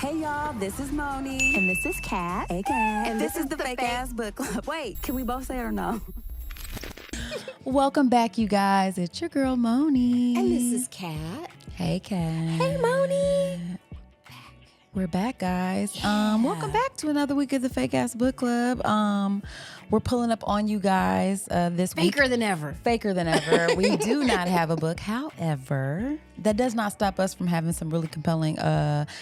Hey y'all, this is Moni. And this is Kat. Hey Kat. And this is the Fake Ass Book Club. Wait, can we both say it or no? Welcome back, you guys. It's your girl, Moni. And this is Kat. Hey, Kat. Hey, Moni. We're back, guys. Yeah. Welcome back to another week of the Fake Ass Book Club. We're pulling up on you guys this week. Faker than ever. Faker than ever. We do not have a book. However, that does not stop us from having some really compelling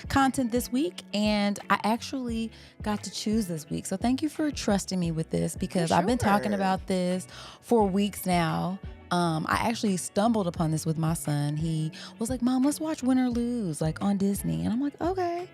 content this week. And I actually got to choose this week. So thank you for trusting me with this because I've been talking about this for weeks now. I actually stumbled upon this with my son. He was like, "Mom, let's watch Win or Lose, like on Disney." And I'm like, "Okay."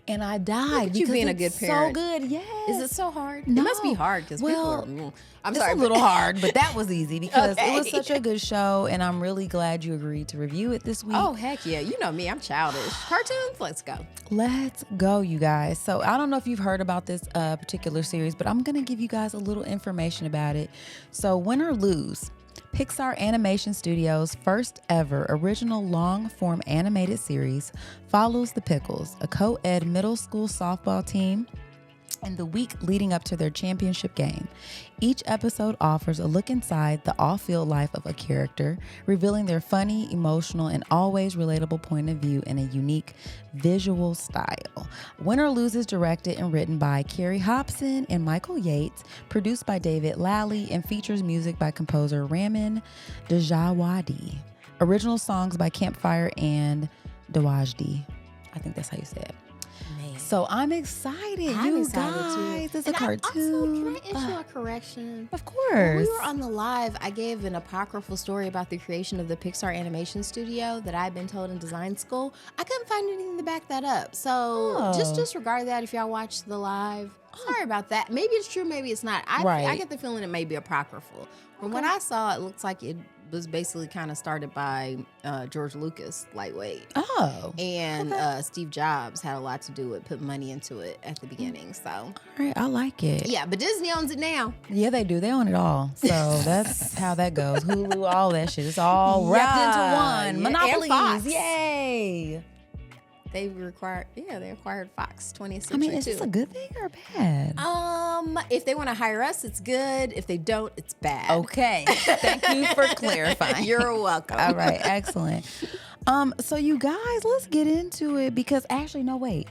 And I died you because being a it's good parent. so good. Yes. Is it so hard? No. It must be hard because Well, people are... I'm It's sorry. a little hard, but that was easy because Okay. it was such a good show, and I'm really glad you agreed to review it this week. Oh, heck yeah. You know me. I'm childish. Cartoons? Let's go. Let's go, you guys. So I don't know if you've heard about this particular series, but I'm going to give you guys a little information about it. So Win or Lose, Pixar Animation Studios' first ever original long-form animated series, follows the Pickles, a co-ed middle school softball team, in the week leading up to their championship game. Each episode offers a look inside the off-field life of a character, revealing their funny, emotional, and always relatable point of view in a unique visual style. Win or Lose is directed and written by Carrie Hobson and Michael Yates, produced by David Lally, and features music by composer Ramin Djawadi. Original songs by Campfire and Dawajdi. I think that's how you say it. So I'm excited, I'm you excited guys. too. It's a cartoon. Also, can I issue a correction? Of When course. we were on the live, I gave an apocryphal story about the creation of the Pixar Animation Studio that I'd been told in design school. I couldn't find anything to back that up. So just disregard that if y'all watched the live. Sorry about that. Maybe it's true, maybe it's not. I get the feeling it may be apocryphal. From what I saw, it looks like it was basically kind of started by George Lucas, lightweight. Oh. And Steve Jobs had a lot to do with putting money into it at the beginning. So, All right, I like it. yeah, but Disney owns it now. Yeah, they do. They own it all. So that's how that goes. Hulu, all that shit. It's all wrapped into one. Yeah, Monopolies. and Fox. Yay. They acquired Fox 20th I Century mean, is too. this a good thing or bad? If they want to hire us, it's good. If they don't, it's bad. Okay. Thank you for clarifying. You're welcome. All right, excellent. So you guys, let's get into it because actually, no, wait.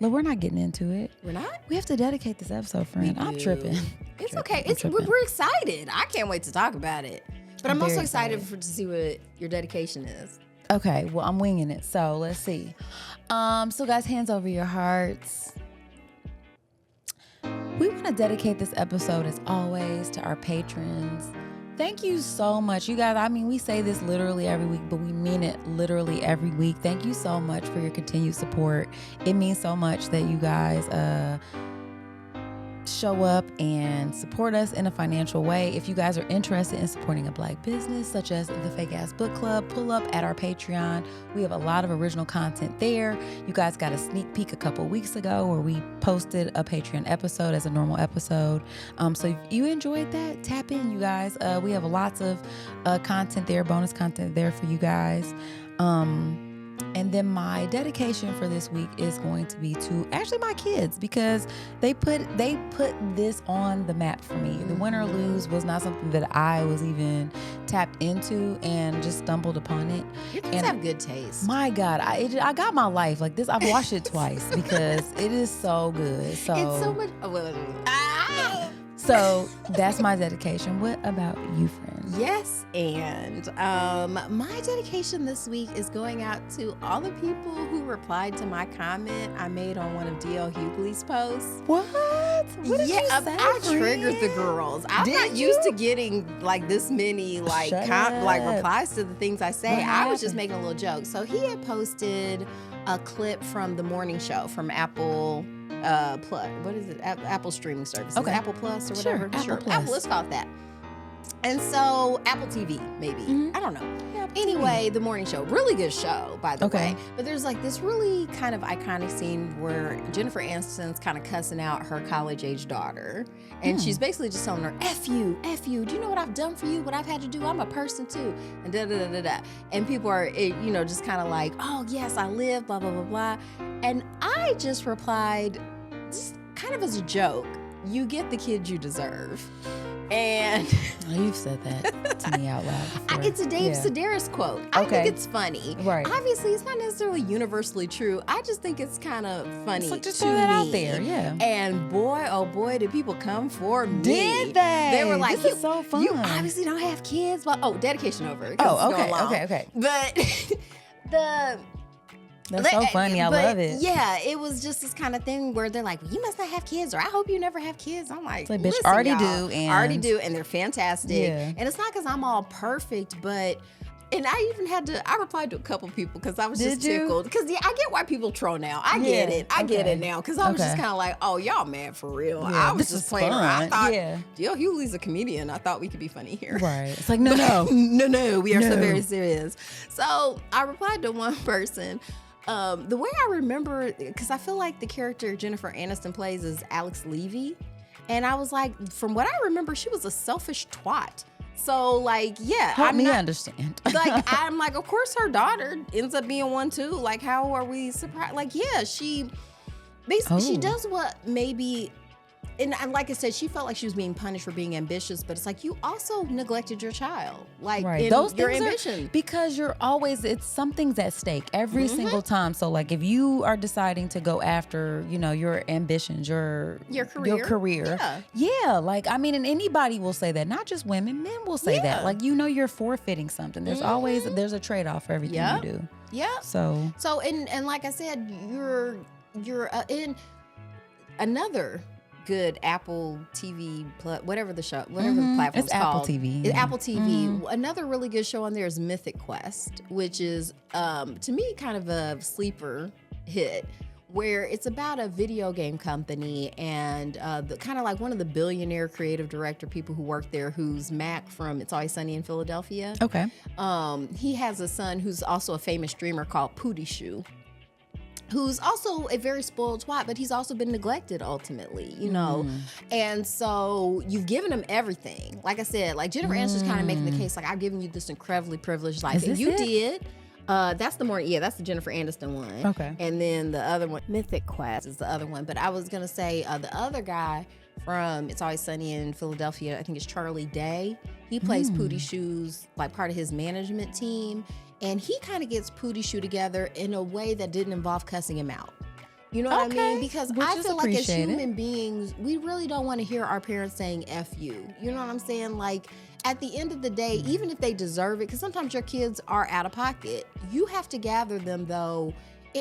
No, we're not getting into it. We're not? We have to dedicate this episode, friend. I'm tripping. It's okay. We're excited. I can't wait to talk about it. But I'm very also excited to see what your dedication is. Okay, well, I'm winging it. So let's see. So guys, hands over your hearts. We want to dedicate this episode, as always, to our patrons. Thank you so much. You guys, I mean, we say this literally every week, but we mean it literally every week. Thank you so much for your continued support. It means so much that you guys show up and support us in a financial way. If you guys are interested in supporting a Black business such as the Fake Ass Book Club, pull up at our Patreon. We have a lot of original content there. You guys got a sneak peek a couple weeks ago where we posted a Patreon episode as a normal episode. So if you enjoyed that, tap in, you guys. We have lots of content there, bonus content there for you guys. And then my dedication for this week is going to be to actually my kids because they put this on the map for me. The Win or Lose was not something that I was even tapped into and just stumbled upon it. Your kids have good taste. My God, I got my life like this. I've watched it twice because it is so good. So It's so much. So that's my dedication. What about you, friend? Yes, and my dedication this week is going out to all the people who replied to my comment I made on one of D.L. Hughley's posts. What? What did you say, I triggered the friend? girls. I'm Did not used you? to getting like this many like Shut replies to the things I say. What I was just happened? making a little joke. So he had posted a clip from the morning show from Apple Plus. What is it? Apple streaming service. Okay. Apple Plus or Sure, whatever. Apple Plus. Apple, let's call it that. And so Apple TV, maybe. I don't know. Anyway, the morning show, really good show, by the way. But there's like this really kind of iconic scene where Jennifer Aniston's kind of cussing out her college-age daughter. And she's basically just telling her, F you. Do you know what I've done for you? What I've had to do? I'm a person too. And da-da-da-da-da. And people are, just kind of like, oh, yes, I live, blah, blah, blah, blah. And I just replied, just kind of as a joke, you get the kid you deserve. And you've said that to me out loud before. It's a Dave Sedaris quote. I think it's funny. Right. Obviously, it's not necessarily universally true. I just think it's kind of funny. It's like, just throw that out there, yeah. And boy, oh boy, did people come for me. Did they? They were like, this is so fun. You obviously don't have kids. But, dedication over. Oh, okay. But That's so funny. I love it. Yeah, it was just this kind of thing where they're like, well, you must not have kids, or I hope you never have kids. I'm like, bitch, listen, already y'all, do. And already do, and they're fantastic. Yeah. And it's not because I'm all perfect, but... And I even I replied to a couple people because I was just tickled. Because, I get why people troll now. I get it. I get it now. Because I was just kind of like, oh, y'all mad for real. Yeah, I was just playing around. I thought, yeah. Hughley's a comedian. I thought we could be funny here. Right. It's like, no. No, we are so very serious. So I replied to one person. The way I remember, because I feel like the character Jennifer Aniston plays is Alex Levy. And I was like, from what I remember, she was a selfish twat. So, like, help me understand. Like, I'm like, of course her daughter ends up being one too. Like, how are we surprised? Like, she basically, she does what maybe, and like I said, she felt like she was being punished for being ambitious, but it's like, you also neglected your child. Like, in those your things ambition. Because it's something's at stake every single time. So, like, if you are deciding to go after, your ambitions, your career. Yeah. Like, I mean, and anybody will say that, not just women, men will say that. Like, you're forfeiting something. There's always, there's a trade-off for everything you do. Yeah. So, and like I said, you're in another good Apple TV, whatever the platform's it's called. Apple TV. It's Apple TV. Another really good show on there is Mythic Quest, which is, to me, kind of a sleeper hit, where it's about a video game company and kind of like one of the billionaire creative director people who work there, who's Mac from It's Always Sunny in Philadelphia. Okay. He has a son who's also a famous streamer called Pootie Shoe, who's also a very spoiled twat, but he's also been neglected ultimately, And so you've given him everything. Like I said, like Jennifer Aniston's kind of making the case, like, I've given you this incredibly privileged life. And you did. That's the Jennifer Aniston one. Okay. And then the other one, Mythic Quest, is the other one. But I was going to say the other guy from It's Always Sunny in Philadelphia, I think it's Charlie Day. He plays Pootie Shoe's, like, part of his management team. And he kind of gets Pootie Shoe together in a way that didn't involve cussing him out. You know what I mean? Because I feel like as human beings, we really don't want to hear our parents saying F you. You know what I'm saying? Like, at the end of the day, even if they deserve it, because sometimes your kids are out of pocket, you have to gather them, though.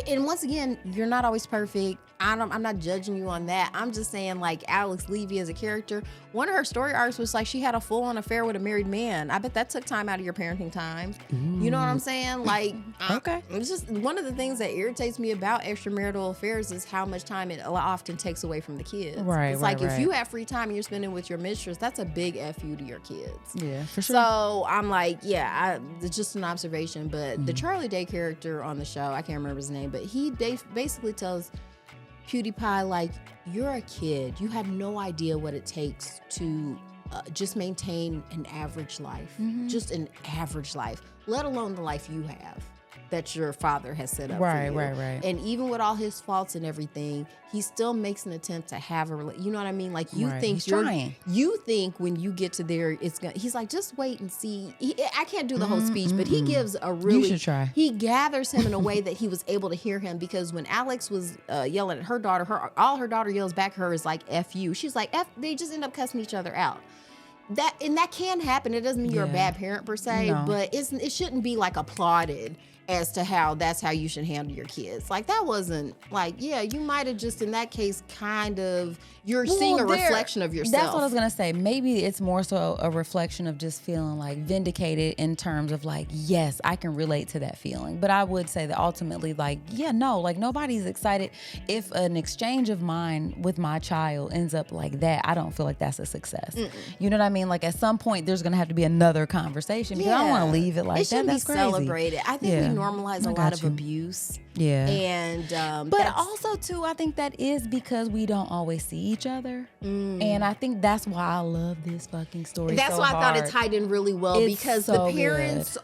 And once again, you're not always perfect. I'm not judging you on that. I'm just saying, like, Alex Levy as a character, one of her story arcs was like she had a full-on affair with a married man. I bet that took time out of your parenting time. Ooh. You know what I'm saying? Like, okay. It's just one of the things that irritates me about extramarital affairs is how much time it often takes away from the kids. Right. It's like if you have free time and you're spending with your mistress, that's a big F you to your kids. Yeah, for sure. So I'm like, it's just an observation. But the Charlie Day character on the show, I can't remember his name, but he basically tells PewDiePie, like, you're a kid. You have no idea what it takes to just maintain an average life, just an average life, let alone the life you have that your father has set up for you. Right. And even with all his faults and everything, he still makes an attempt to have you know what I mean? Like, you think you think when you get to there, he's like, just wait and see. I can't do the whole speech, but he gives a really, you should try. He gathers him in a way that he was able to hear him, because when Alex was yelling at her daughter, all her daughter yells back at her is like, F you. She's like, they just end up cussing each other out. That can happen. It doesn't mean you're a bad parent per se, but it shouldn't be like applauded as to how that's how you should handle your kids. Like, that wasn't like, yeah, you might have just in that case kind of, you're seeing a reflection of yourself. That's what I was gonna say. Maybe it's more so a reflection of just feeling like vindicated in terms of like, yes, I can relate to that feeling. But I would say that ultimately, like, yeah, no, like nobody's excited if an exchange of mine with my child ends up like that. I don't feel like that's a success. You know what I mean? Like, at some point there's gonna have to be another conversation because I don't want to leave it like that. That's crazy. Celebrated. I think we normalize a lot of abuse. Yeah. And but also too, I think that is because we don't always see each other. And I think that's why I love this fucking story. That's so why hard. I thought it tied in really well, because so the parents we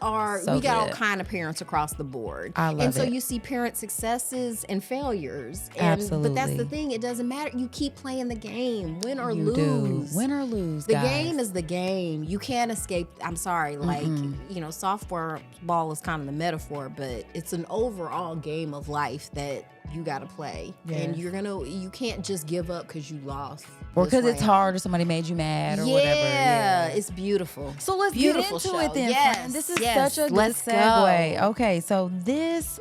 got all good. kind of parents across the board. I love and so it. you see parent successes and failures. And, Absolutely. But that's the thing, it doesn't matter. You keep playing the game, win or You lose. do. Win or lose, The guys. game is the game. You can't escape. I'm sorry, like, softball is kind of the metaphor, but it's an overall game of life that you got to play. And you can't just give up because you lost. Or because it's hard or somebody made you mad or whatever. Yeah, it's beautiful. So let's Beautiful get into show. it then. Yes, friend. This is yes. such a Let's good segue. go. Okay, so this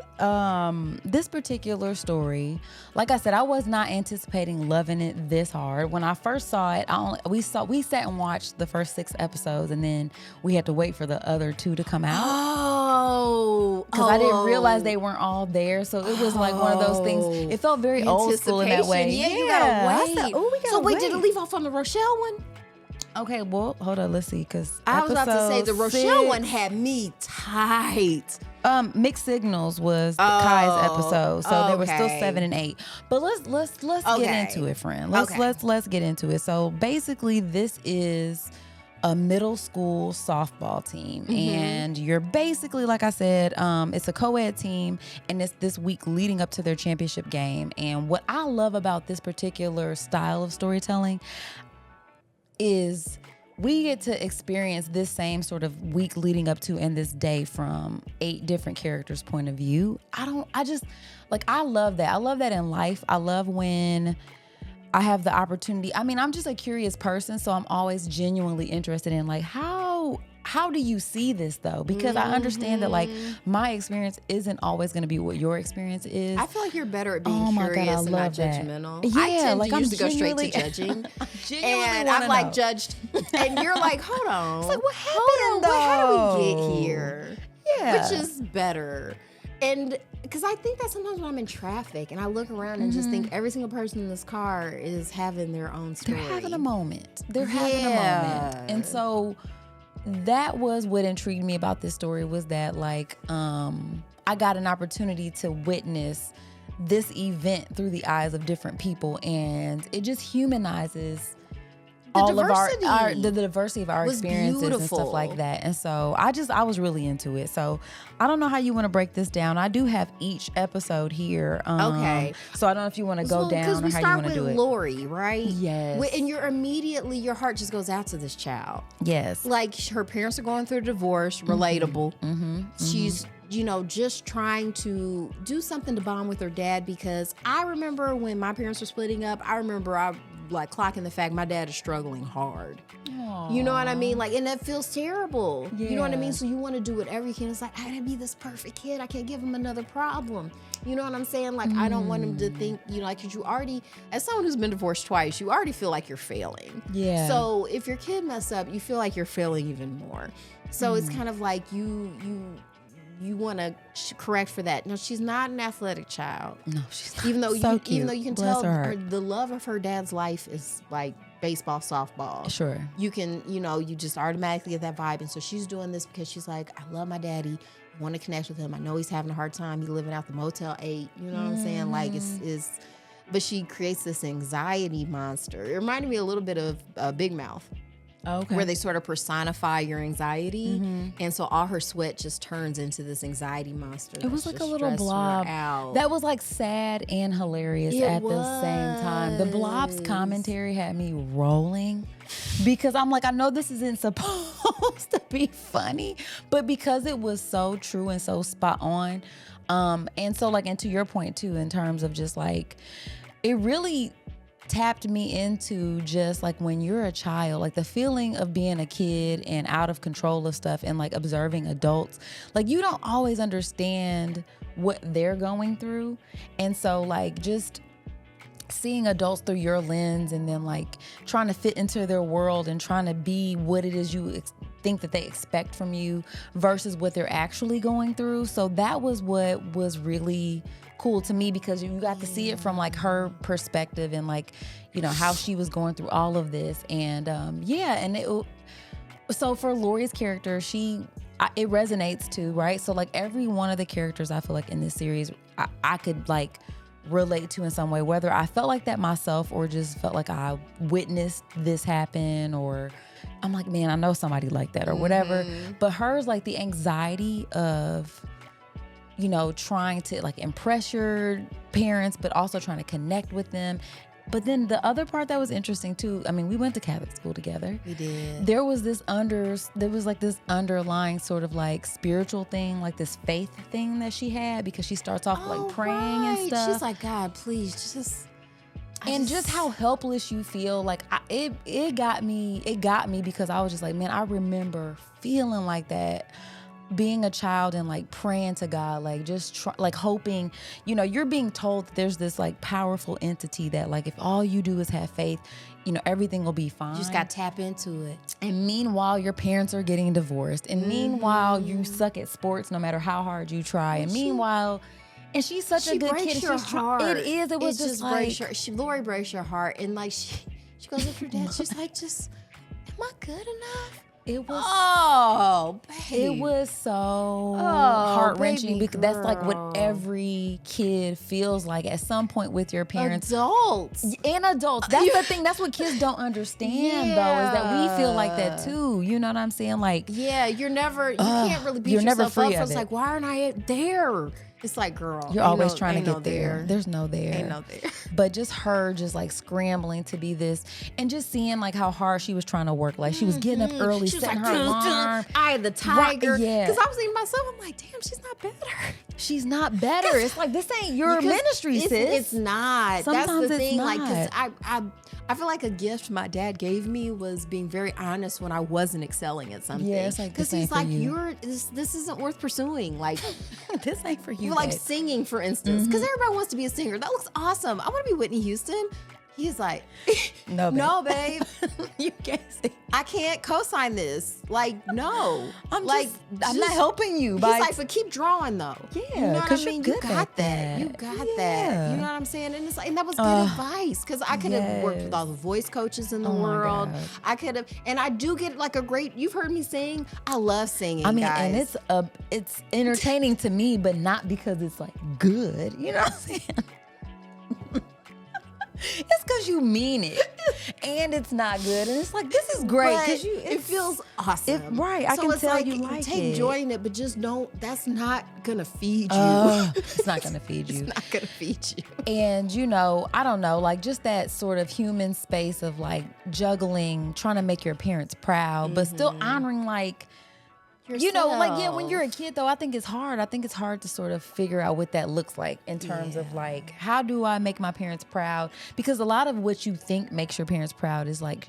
particular story, like I said, I was not anticipating loving it this hard. When I first saw it, we sat and watched the first 6 episodes, and then we had to wait for the other 2 to come out. Because I didn't realize they weren't all there, so it was like one of those things. It felt very old school in that way. Yeah, you gotta wait. I said, we gotta wait, did it leave off on the Rochelle one? Okay, well, hold on, let's see, because I was about to say the Rochelle one had me tight. Mixed Signals was Kai's episode, so there were still 7 and 8. But let's get into it, friend. Let's get into it. So basically, this is a middle school softball team, and you're basically, like I said, it's a co-ed team, and it's this week leading up to their championship game. And what I love about this particular style of storytelling is we get to experience this same sort of week leading up to and this day from 8 different characters' point of view. I love that. I love that in life. I love when I have the opportunity. I mean, I'm just a curious person, so I'm always genuinely interested in like, how do you see this though? Because I understand that like my experience isn't always going to be what your experience is. I feel like you're better at being curious and not judgmental. Yeah, I tend like to I'm usually go straight to judging. And I'm like judged. And you're like, hold on. It's like, what happened though? How did we get here? Yeah. Which is better. And because I think that sometimes when I'm in traffic and I look around and just think every single person in this car is having their own story. They're having a moment. And so that was what intrigued me about this story, was that like I got an opportunity to witness this event through the eyes of different people, and it just humanizes all of the diversity of our experiences and stuff like that. And so I was really into it. So I don't know how you want to break this down. I do have each episode here. Okay. So I don't know if you want to go down or how you want to do it. Because we start with Lori, right? Yes. And your heart just goes out to this child. Yes. Like, her parents are going through a divorce, relatable. She's just trying to do something to bond with her dad, because I remember when my parents were splitting up, I remember like clocking the fact my dad is struggling hard. Aww. You know what I mean? Like, and that feels terrible. Yeah. You know what I mean? So you want to do whatever you can. It's like, I gotta be this perfect kid. I can't give him another problem. You know what I'm saying? Like, I don't want him to think, like, because you already, as someone who's been divorced twice, you already feel like you're failing. Yeah. So if your kid mess up, you feel like you're failing even more. So it's kind of like you want to correct for that. No, she's not an athletic child. No, she's not. Even though you can Bless tell the love of her dad's life is like baseball, softball. Sure. You can, you just automatically get that vibe. And so she's doing this because she's like, I love my daddy. I want to connect with him. I know he's having a hard time. He's living out the Motel 8. You know what I'm saying? Like, but she creates this anxiety monster. It reminded me a little bit of Big Mouth. Okay. Where they sort of personify your anxiety, and so all her sweat just turns into this anxiety monster. It was like a little blob that was like sad and hilarious at the same time. The blob's commentary had me rolling, because I'm like, I know this isn't supposed to be funny, but because it was so true and so spot on, and so like, and to your point too, in terms of just like, it really tapped me into just like when you're a child, like the feeling of being a kid and out of control of stuff and like observing adults. Like you don't always understand what they're going through. And so like just seeing adults through your lens and then like trying to fit into their world and trying to be what it is you think that they expect from you versus what they're actually going through. So that was what was really cool to me, because you got to see it from like her perspective and like, you know, how she was going through all of this. And so for Lori's character, it resonates too, right? So like every one of the characters I feel like in this series, I could like relate to in some way, whether I felt like that myself or just felt like I witnessed this happen, or I'm like, man, I know somebody like that or whatever. But hers, like the anxiety of, you know, trying to like impress your parents, but also trying to connect with them. But then the other part that was interesting too, I mean, we went to Catholic school together. We did. There was this underlying sort of like spiritual thing, like this faith thing that she had, because she starts off like praying and stuff. She's like, God, please just. Just how helpless you feel, like it got me because I was just like, man, I remember feeling like that, being a child and like praying to God, like just like hoping, you know, you're being told that there's this like powerful entity that like if all you do is have faith, you know, everything will be fine. You just got to tap into it. And meanwhile, your parents are getting divorced, and meanwhile, you suck at sports no matter how hard you try, and meanwhile. And she's such a good kid. Your heart. It is. It was just like Lori breaks your heart, and like she goes up to her dad. She's like, "Just, am I good enough?" It was. Oh, babe. It was so heart wrenching, because that's like what every kid feels like at some point with your parents. Adults. That's the thing. That's what kids don't understand, though, is that we feel like that too. You know what I'm saying? Like, yeah, you can't really beat yourself up. It's like, why aren't I there? It's like, girl, you're always trying to get there. There's no there. Ain't no there. But just her just like scrambling to be this, and just seeing like how hard she was trying to work. Like she was getting up early, setting her alarm. I the tiger. Yeah. Because I was thinking to myself, I'm like, damn, she's not better. She's not better. It's like, this ain't your ministry, sis. It's not. Sometimes that's the thing. not. Like, because I feel like a gift my dad gave me was being very honest when I wasn't excelling at something. Yeah, it's like, because he's like, this isn't worth pursuing. Like, this ain't for you. Like singing, for instance, because everybody wants to be a singer. That looks awesome. I want to be Whitney Houston. He's like, no, babe. You can't sing. I can't co-sign this. Like, no. I'm not helping you. He's like, but keep drawing though. Yeah, you know what I mean. You got that. You got that. You know what I'm saying? And it's like, and that was good advice, because I could have worked with all the voice coaches in the world. I could have, and I do get like a great. You've heard me sing. I love singing. I mean, guys. and it's entertaining to me, but not because it's like good. You know what I'm saying? It's because you mean it, and it's not good, and it's like, this is great because it feels awesome, right? I can tell you like take joy in it, but just don't. That's not gonna feed you. It's not gonna feed you. It's not gonna feed you. And you know, I don't know, like just that sort of human space of like juggling, trying to make your parents proud, but still honoring like. Yourself. You know, like, yeah, when you're a kid, though, I think it's hard. I think it's hard to sort of figure out what that looks like in terms of, like, how do I make my parents proud? Because a lot of what you think makes your parents proud is, like,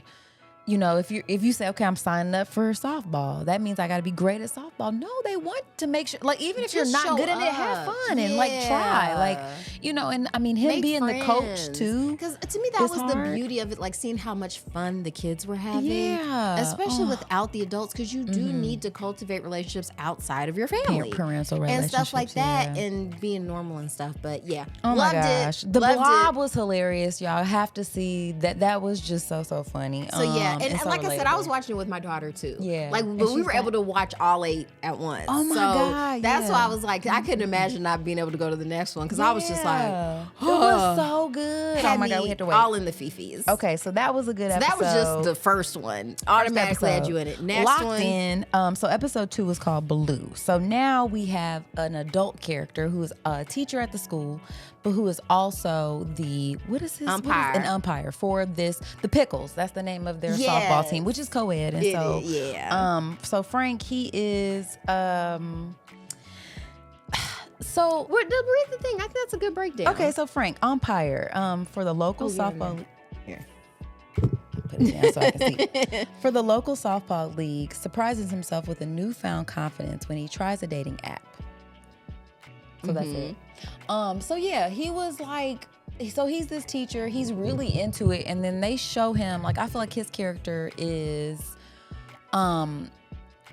you know, if you say, okay, I'm signing up for softball, that means I got to be great at softball. No, they want to make sure, like, even if you're not good at it, have fun and like try, like, you know. And I mean, him being the coach too, because to me that was hard. The beauty of it, like seeing how much fun the kids were having, especially without the adults, because you do need to cultivate relationships outside of your family, parental relationships and stuff like that, and being normal and stuff. But yeah, oh my gosh, the blob was hilarious, y'all. Have to see that. That was just so funny. So yeah. And so like relatable. I said, I was watching it with my daughter too. Yeah. Like, but we were able to watch all 8 at once. Oh my God. That's why I was like, I couldn't imagine not being able to go to the next one, because I was just like, it was so good. Oh my God, we had to wait. All in the fifis. Okay, so that was a good episode. That was just the first one. Automatically had you in it. Next Locked one. In. So episode 2 is called Blue. So now we have an adult character who is a teacher at the school, but who is also the umpire. An umpire for the Pickles. That's the name of their softball team, which is co-ed. And so Frank, he is so read the thing. I think that's a good breakdown. Okay, so Frank, umpire for the local softball. Here. Put it down so I can see. For the local softball league, surprises himself with a newfound confidence when he tries a dating app. So that's it. So yeah, he was like, so he's this teacher, he's really into it, and then they show him, like, I feel like his character is,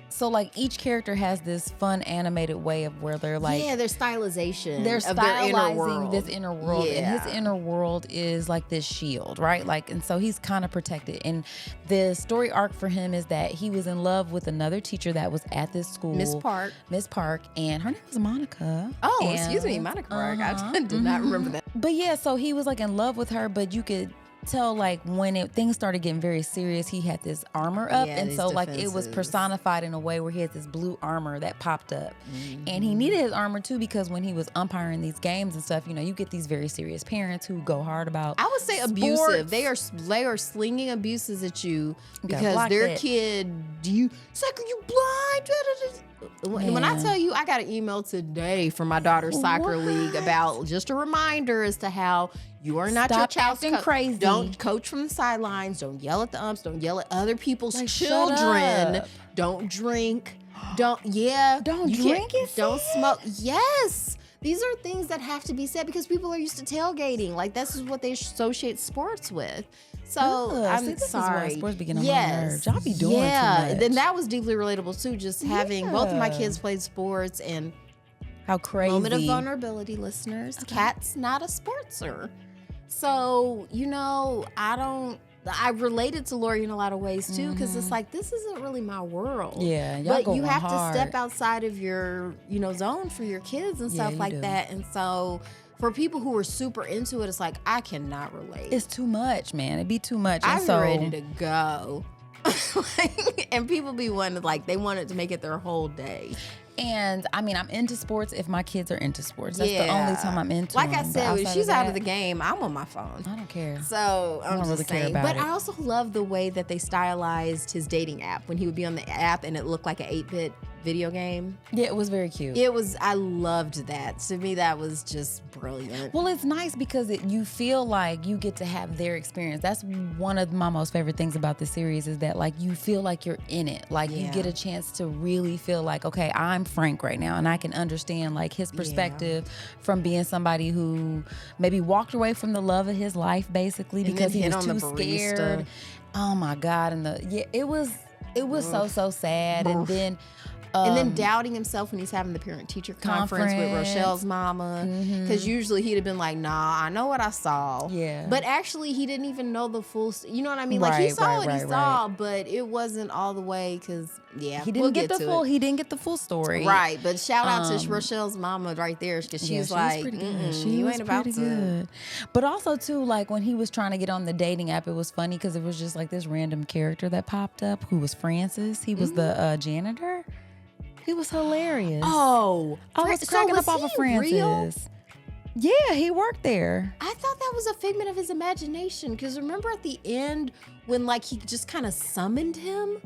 so like each character has this fun animated way of where they're like, their stylization, they're of their inner stylizing world. this inner world, Yeah. and his inner world is like this shield, right? Like, and so he's kind of protected. And the story arc for him is that he was in love with another teacher that was at this school, Miss Park, and her name was Monica. Oh, excuse me, Monica Park. I did not remember that. But yeah, so he was like in love with her, but you could tell like when things started getting very serious, he had this armor up, and so like it was personified in a way where he had this blue armor that popped up, and he needed his armor too because when he was umpiring these games and stuff, you know, you get these very serious parents who go hard about. I would say sports. abusive. They are slinging abuses at you because their kid. It's like, are you blind? When I tell you, I got an email today from my daughter's soccer league about just a reminder as to how you are not your child's crazy. Don't coach from the sidelines. Don't yell at the umps. Don't yell at other people's Like, children. Don't drink. Don't drink it. Don't smoke. Yes. These are things that have to be said because people are used to tailgating. Like, this is what they associate sports with. So I'm this sorry. Is why sports be getting on my nerves. Y'all be doing too much. Then that was deeply relatable too. Just having both of my kids play sports and how crazy. Moment of vulnerability, listeners. Okay. Kat's not a sportser, so you know I related to Lori in a lot of ways too because it's like this isn't really my world. Yeah, y'all but you have hard. to step outside of your zone for your kids and stuff like that, and so. For people who are super into it, it's like, I cannot relate. It's too much, man. It'd be too much. I'm ready to go. And people be wanting, like, they wanted to make it their whole day. And I mean, I'm into sports if my kids are into sports. That's the only time I'm into Like them. I said, if she's out of the game, I'm on my phone. I don't care. So I'm don't just really saying. care about but it. I also love the way that they stylized his dating app when he would be on the app and it looked like an 8-bit video game. Yeah, it was very cute. I loved that. To me, that was just brilliant. Well, it's nice because you feel like you get to have their experience. That's one of my most favorite things about the series is that like you feel like you're in it. Like you get a chance to really feel like, okay, I'm Frank right now and I can understand like his perspective from being somebody who maybe walked away from the love of his life basically because he was too scared. Oh my God. And it was so sad. And then doubting himself when he's having the parent-teacher conference with Rochelle's mama. Because usually he'd have been like, nah, I know what I saw. Yeah. But actually, he didn't even know the full... You know what I mean? Like, he saw what he saw, but it wasn't all the way because, he didn't get the full story. Right. But shout out to Rochelle's mama right there because she's like, pretty good. You ain't about to... Good. But also, too, like, when he was trying to get on the dating app, it was funny because it was just like this random character that popped up who was Francis. He was the janitor. He was hilarious. Oh, I was cracking up off of Francis. Real? Yeah, he worked there. I thought that was a figment of his imagination because remember at the end when like he just kind of summoned him?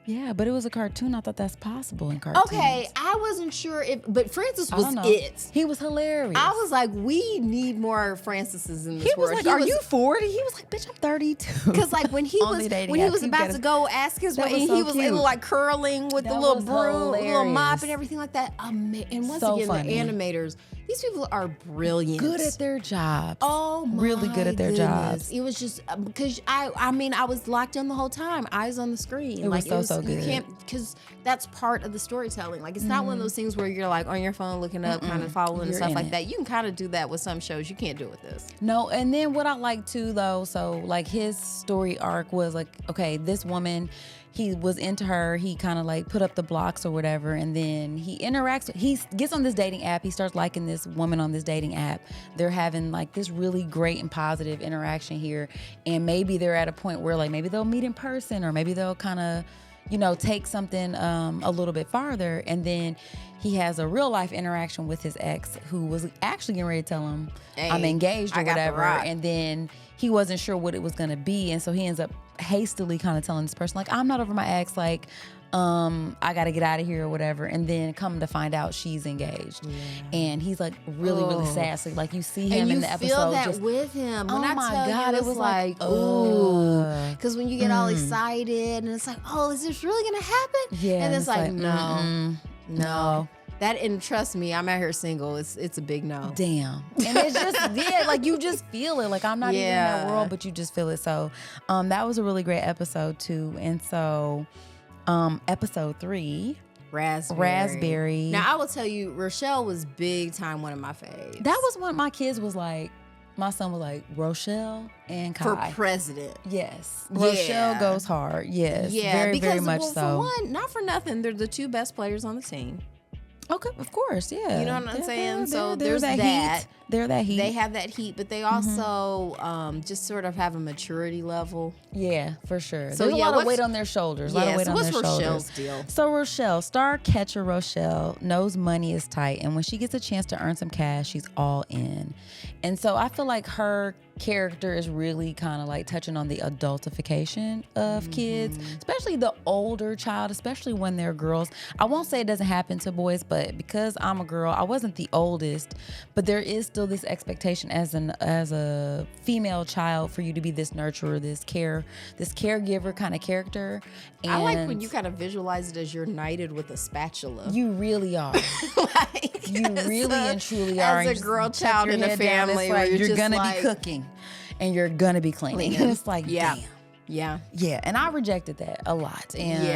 Yeah, but it was a cartoon. I thought that's possible in cartoons. Okay, I wasn't sure but Francis was it. He was hilarious. I was like, we need more Francis's in this world. He was like, are you 40? He was like, bitch, I'm 32. Because like when he was about to go ask his way, and he was like curling with the little broom, little mop and everything like that. And once again, the animators, these people are brilliant. Good at their jobs. Oh my really good at their jobs. It was just because I mean I was locked in the whole time, eyes on the screen. It was so good. You can't because that's part of the storytelling. Like it's not one of those things where you're like on your phone looking up, kind of following and stuff like that. You can kind of do that with some shows. You can't do it with this. No, and then what I like too though, so like his story arc was like, okay, this woman, he was into her, he kind of like put up the blocks or whatever, and then he gets on this dating app, he starts liking this woman on this dating app. They're having like this really great and positive interaction here, and maybe they're at a point where like maybe they'll meet in person or maybe they'll kind of take something a little bit farther, and then he has a real life interaction with his ex who was actually getting ready to tell him I'm engaged or whatever, and then he wasn't sure what it was going to be, and so he ends up hastily kind of telling this person like, I'm not over my ex, like I got to get out of here or whatever. And then come to find out she's engaged. Yeah. And he's like really sad. So like you see him in the episode. And you feel that just, with him. When oh my God, it was like, ooh. Because when you get all excited and it's like, oh, is this really going to happen? Yeah. And it's like, no. That, and trust me, I'm out here single. It's a big no. Damn. And it's just, like you just feel it. Like I'm not even in that world, but you just feel it. So that was a really great episode too. And so episode 3, Raspberry. Now I will tell you, Rochelle was big time one of my faves. That was when my kids was like, my son was like, Rochelle and Kai. For president. Yes. Rochelle goes hard. Yes. Yeah, very, because, very much so. For one, not for nothing, they're the 2 best players on the team. Okay, of course, yeah. You know what I'm saying? So there's that that. Heat. They're that heat. They have that heat, but they also just sort of have a maturity level. Yeah, for sure. So there's a lot of weight on their shoulders. What's Rochelle's deal? So Rochelle, star catcher Rochelle, knows money is tight, and when she gets a chance to earn some cash, she's all in. And so I feel like her character is really kind of like touching on the adultification of kids, especially the older child, especially when they're girls. I won't say it doesn't happen to boys, but because I'm a girl, I wasn't the oldest, but there is still this expectation as a female child for you to be this nurturer, this caregiver kind of character. And I like when you kind of visualize it as you're knighted with a spatula. You really are. You really and truly are. As a girl child in a family, down, like, you're gonna be cooking and you're gonna be cleaning. And it's like, damn. Yeah. And I rejected that a lot. And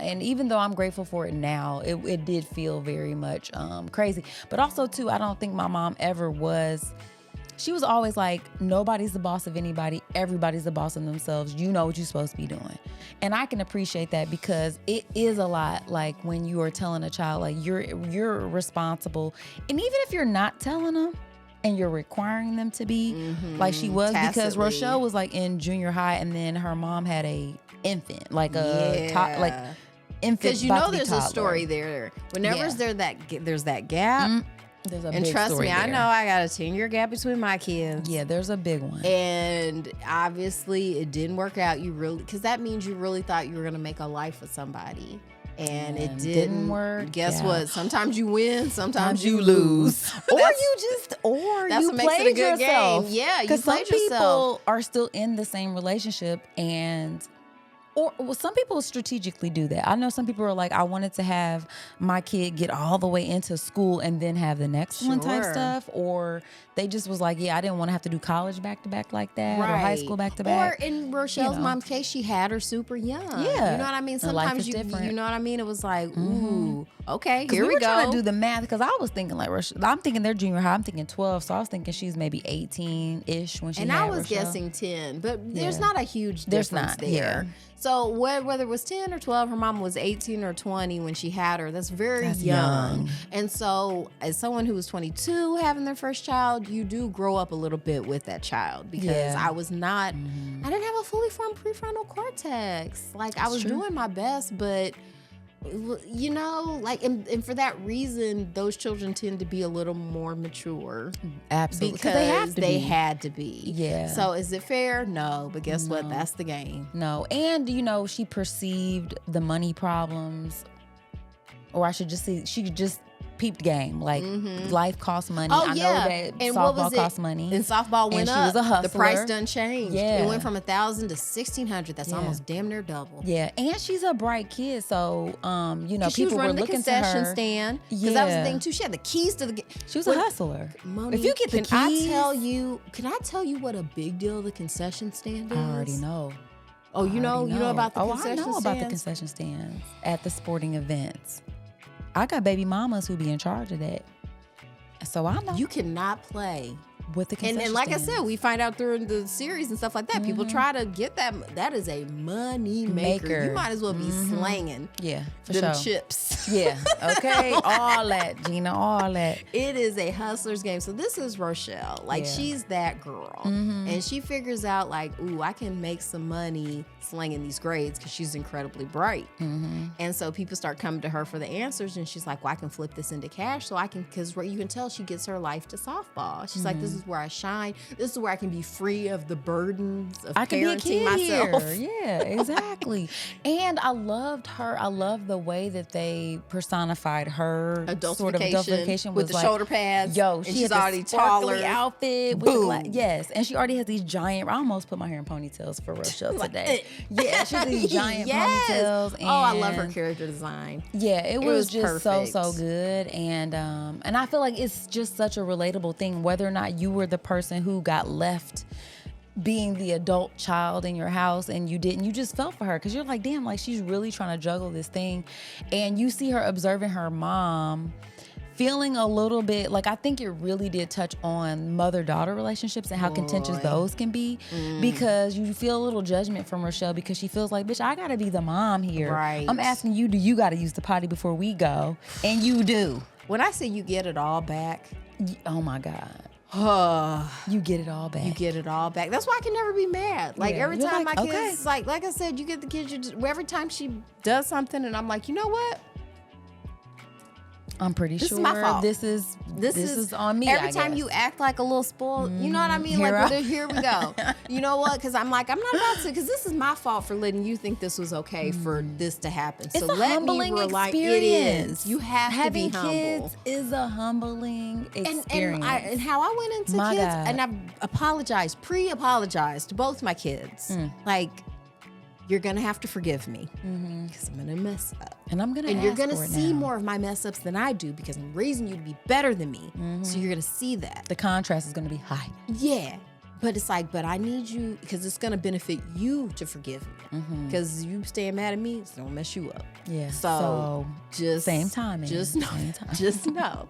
and even though I'm grateful for it now, it did feel very much crazy. But also too, I don't think my mom ever was. She was always like, nobody's the boss of anybody. Everybody's the boss of themselves. You know what you're supposed to be doing. And I can appreciate that because it is a lot like when you are telling a child, like you're responsible. And even if you're not telling them and you're requiring them to be like she was, tacitly. Because Rochelle was like in junior high and then her mom had a infant, like a infant. Because you know there's a story there. Whenever there's that gap. There's a and big trust me, there. I know I got a 10-year gap between my kids. Yeah, there's a big one. And obviously it didn't work out. Because that means you really thought you were going to make a life with somebody. And it didn't work. Guess what? Sometimes you win, sometimes you lose. Or you played yourself. Game. Yeah, you played yourself. Because some people are still in the same relationship and... Or some people strategically do that. I know some people are like, I wanted to have my kid get all the way into school and then have the next one type stuff. Or they just was like, I didn't want to have to do college back to back like that or high school back to back. Or in Rochelle's mom's case, she had her super young. Yeah. You know what I mean? Sometimes you know what I mean? It was like, ooh, okay, here we go. Trying to do the math because I was thinking like, I'm thinking they're junior high. I'm thinking 12. So I was thinking she's maybe 18-ish when she had I was Rochelle. guessing 10. But there's not a huge difference there. Yeah. So whether it was 10 or 12, her mom was 18 or 20 when she had her. That's very young. And so as someone who was 22 having their first child, you do grow up a little bit with that child because I was not, I didn't have a fully formed prefrontal cortex. Like I was doing my best, but you know, like, and for that reason, those children tend to be a little more mature. Absolutely. Because they had to be. Yeah. So is it fair? No. But guess what? That's the game. No. And, you know, she perceived the money problems, or I should just say, she just peeped game. Like, life costs money. I know that softball costs money. And softball went up. She was a hustler. The price done changed. Yeah. It went from 1,000 to 1,600. That's almost damn near double. Yeah. And she's a bright kid. So, you know, people were looking to her. She was running the concession stand. Because that was the thing, too. She had the keys to the... She was a hustler. Moni, if you get the keys... Can I tell you what a big deal the concession stand is? I already know. Oh, you know about the concession stands? I know about the concession stands at the sporting events. I got baby mamas who be in charge of that. So I know. You cannot play with the concession and like stands. I said, we find out during the series and stuff like that. People try to get that. That is a money maker. You might as well be slanging them chips. Yeah. Okay. All that, Gina. All that. It is a hustler's game. So this is Rochelle. Like she's that girl. And she figures out like, ooh, I can make some money slanging these grades because she's incredibly bright. And so people start coming to her for the answers. And she's like, well, I can flip this into cash. So I can, because you can tell she gets her life to softball. She's like, this This is where I shine. This is where I can be free of the burdens of I can be a parenting kid myself. here. Yeah, exactly. And I loved her. I love the way that they personified her sort of adultification with the shoulder pads. Yo, and she's she's already taller. Outfit with the yes, and she already has these giant. I almost put my hair in ponytails for Rochelle today. Yeah, she has these giant ponytails. And I love her character design. Yeah, it was just perfect. so good, and I feel like it's just such a relatable thing, whether or not you were the person who got left being the adult child in your house and you didn't, you just felt for her because you're like, damn, like she's really trying to juggle this thing, and you see her observing her mom feeling a little bit like, I think it really did touch on mother-daughter relationships and how contentious those can be, because you feel a little judgment from Rochelle because she feels like, bitch, I gotta be the mom here. Right. I'm asking you, do you gotta use the potty before we go? And you do. When I say you get it all back, Oh my God. You get it all back. You get it all back. That's why I can never be mad. Like every You're time like, my okay. kids, like I said, you get the kids. Every time she does something, and I'm like, you know what? I'm pretty This sure is my fault. this is on me. Every I time guess. you act like a little spoiled, you know what I mean? Here we go. You know what? Because I'm like, I'm not about to, because this is my fault for letting you think this was okay for this to happen. It's So a let humbling me rely. experience. It is. You have Having to be humble. kids is a humbling experience. And how I went into My kids, God. and I pre-apologized to both my kids. Like, you're gonna have to forgive me because I'm gonna mess up, and I'm gonna. and you're gonna for it see now. more of my mess ups than I do because I'm raising you to be better than me. So you're gonna see that. The contrast is gonna be high. Yeah. But it's like, but I need you because it's gonna benefit you to forgive me. Because you staying mad at me, it's gonna mess you up. Yeah. So just same timing. Just know. Same time. Just know.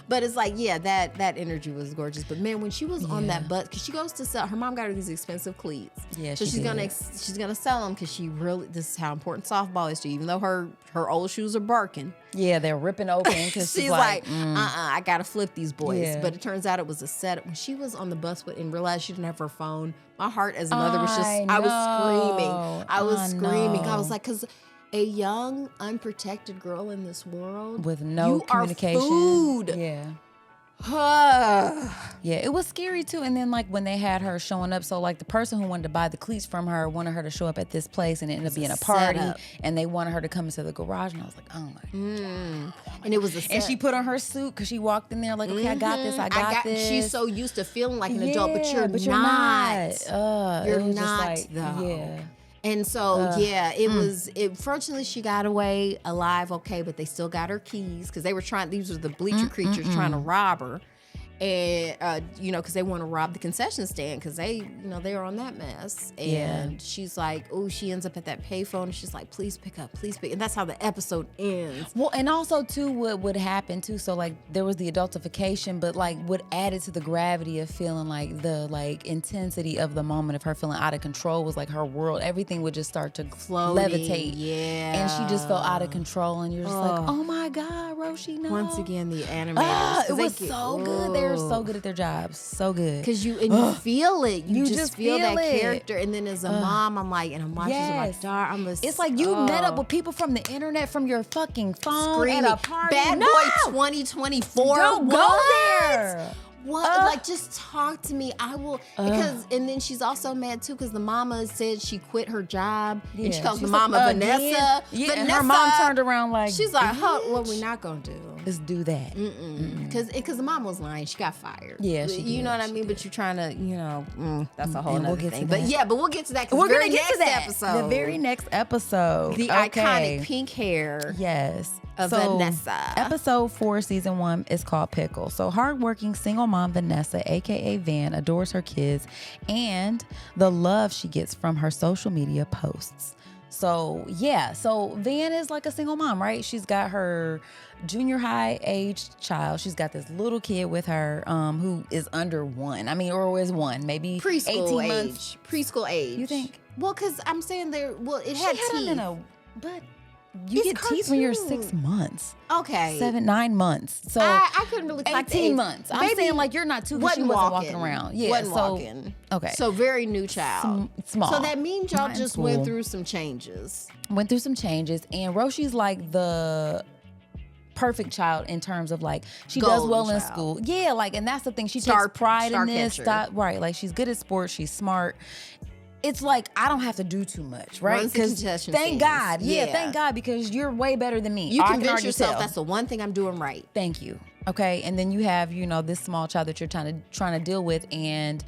But it's like, yeah, that energy was gorgeous. But man, when she was on that bus, because she goes to sell, her mom got her these expensive cleats. Yeah, so she's gonna sell them because she really, this is how important softball is to you. Even though her old shoes are barking. Yeah, they're ripping open because She's like, I gotta flip these boys. Yeah. But it turns out it was a setup. When she was on the bus and realized she didn't have her phone, my heart as a mother was just, I was screaming. I was like, because a young, unprotected girl in this world with no you communication. Are food. Yeah. Yeah, it was scary too. And then like when they had her showing up, so like the person who wanted to buy the cleats from her wanted her to show up at this place, and it ended up being a party, and they wanted her to come into the garage, and I was like, oh my God. And it was a and she put on her suit because she walked in there like, okay, I got this, I got this. She's so used to feeling like an adult, but you're not. You're not though. Yeah. And so, it was, fortunately she got away alive, okay, but they still got her keys because they were these were the bleacher creatures trying to rob her. And, because they want to rob the concession stand because they were on that mess. And she's like, oh, she ends up at that payphone and she's like, please pick up. And that's how the episode ends. Well, and also too, what would happen too, so like there was the adultification, but like what added to the gravity of feeling like the like intensity of the moment of her feeling out of control was like her world, everything would just start to levitate. Yeah. And she just felt out of control, and you're just like, oh my God, Roshi, no. Once again, the animators. It was so good. They were so good at their jobs. So good. Because you feel it. You just feel that it. character. And then as a mom, I'm like, and I'm watching Yes. I'm like, It's like you met up with people from the internet, from your fucking phone screaming. at a party. Bad No! Boy 2024. Don't go What? there. What? Like, just talk to me. I will. And then she's also mad too because the mama said she quit her job, and she calls the mama Vanessa. Yeah, Vanessa. and her mom turned around like, she's like, what we not gonna do? let's do that. Because the mom was lying. She got fired. Yeah, she you did. know what I mean? But you're trying to, that's a whole And other we'll get thing. to that. But we'll get to that. 'cause We're the going to very get to next that. episode. The very next episode. The iconic pink hair. Yes. Of Vanessa. Episode 4, season 1 is called Pickles. So hardworking single mom Vanessa, aka Van, adores her kids and the love she gets from her social media posts. So Van is like a single mom, right? She's got her junior high aged child. She's got this little kid with her who is under 1. I mean, or is 1, maybe Preschool 18 age. months. Preschool age. You think? Well, because I'm saying it She had had teeth. him but you It's get teeth when you're cartoon. 6 months. Okay. 7, 9 months. So I couldn't really clock the 18 age. months. I'm Baby saying like you're not 2 because she wasn't walking around. Yeah, wasn't so walking. okay. So very new child. Small. So that means y'all Not in just school. went through some changes. Went through some changes, and Roshi's like the perfect child in terms of like she does well in school. Yeah, like, and that's the thing. She takes pride in this. Right, like she's good at sports. She's smart. It's like I don't have to do too much, right? Because thank God, thank God, because you're way better than me. You convince yourself that's the one thing I'm doing right. Thank you. Okay, and then you have this small child that you're trying to deal with, and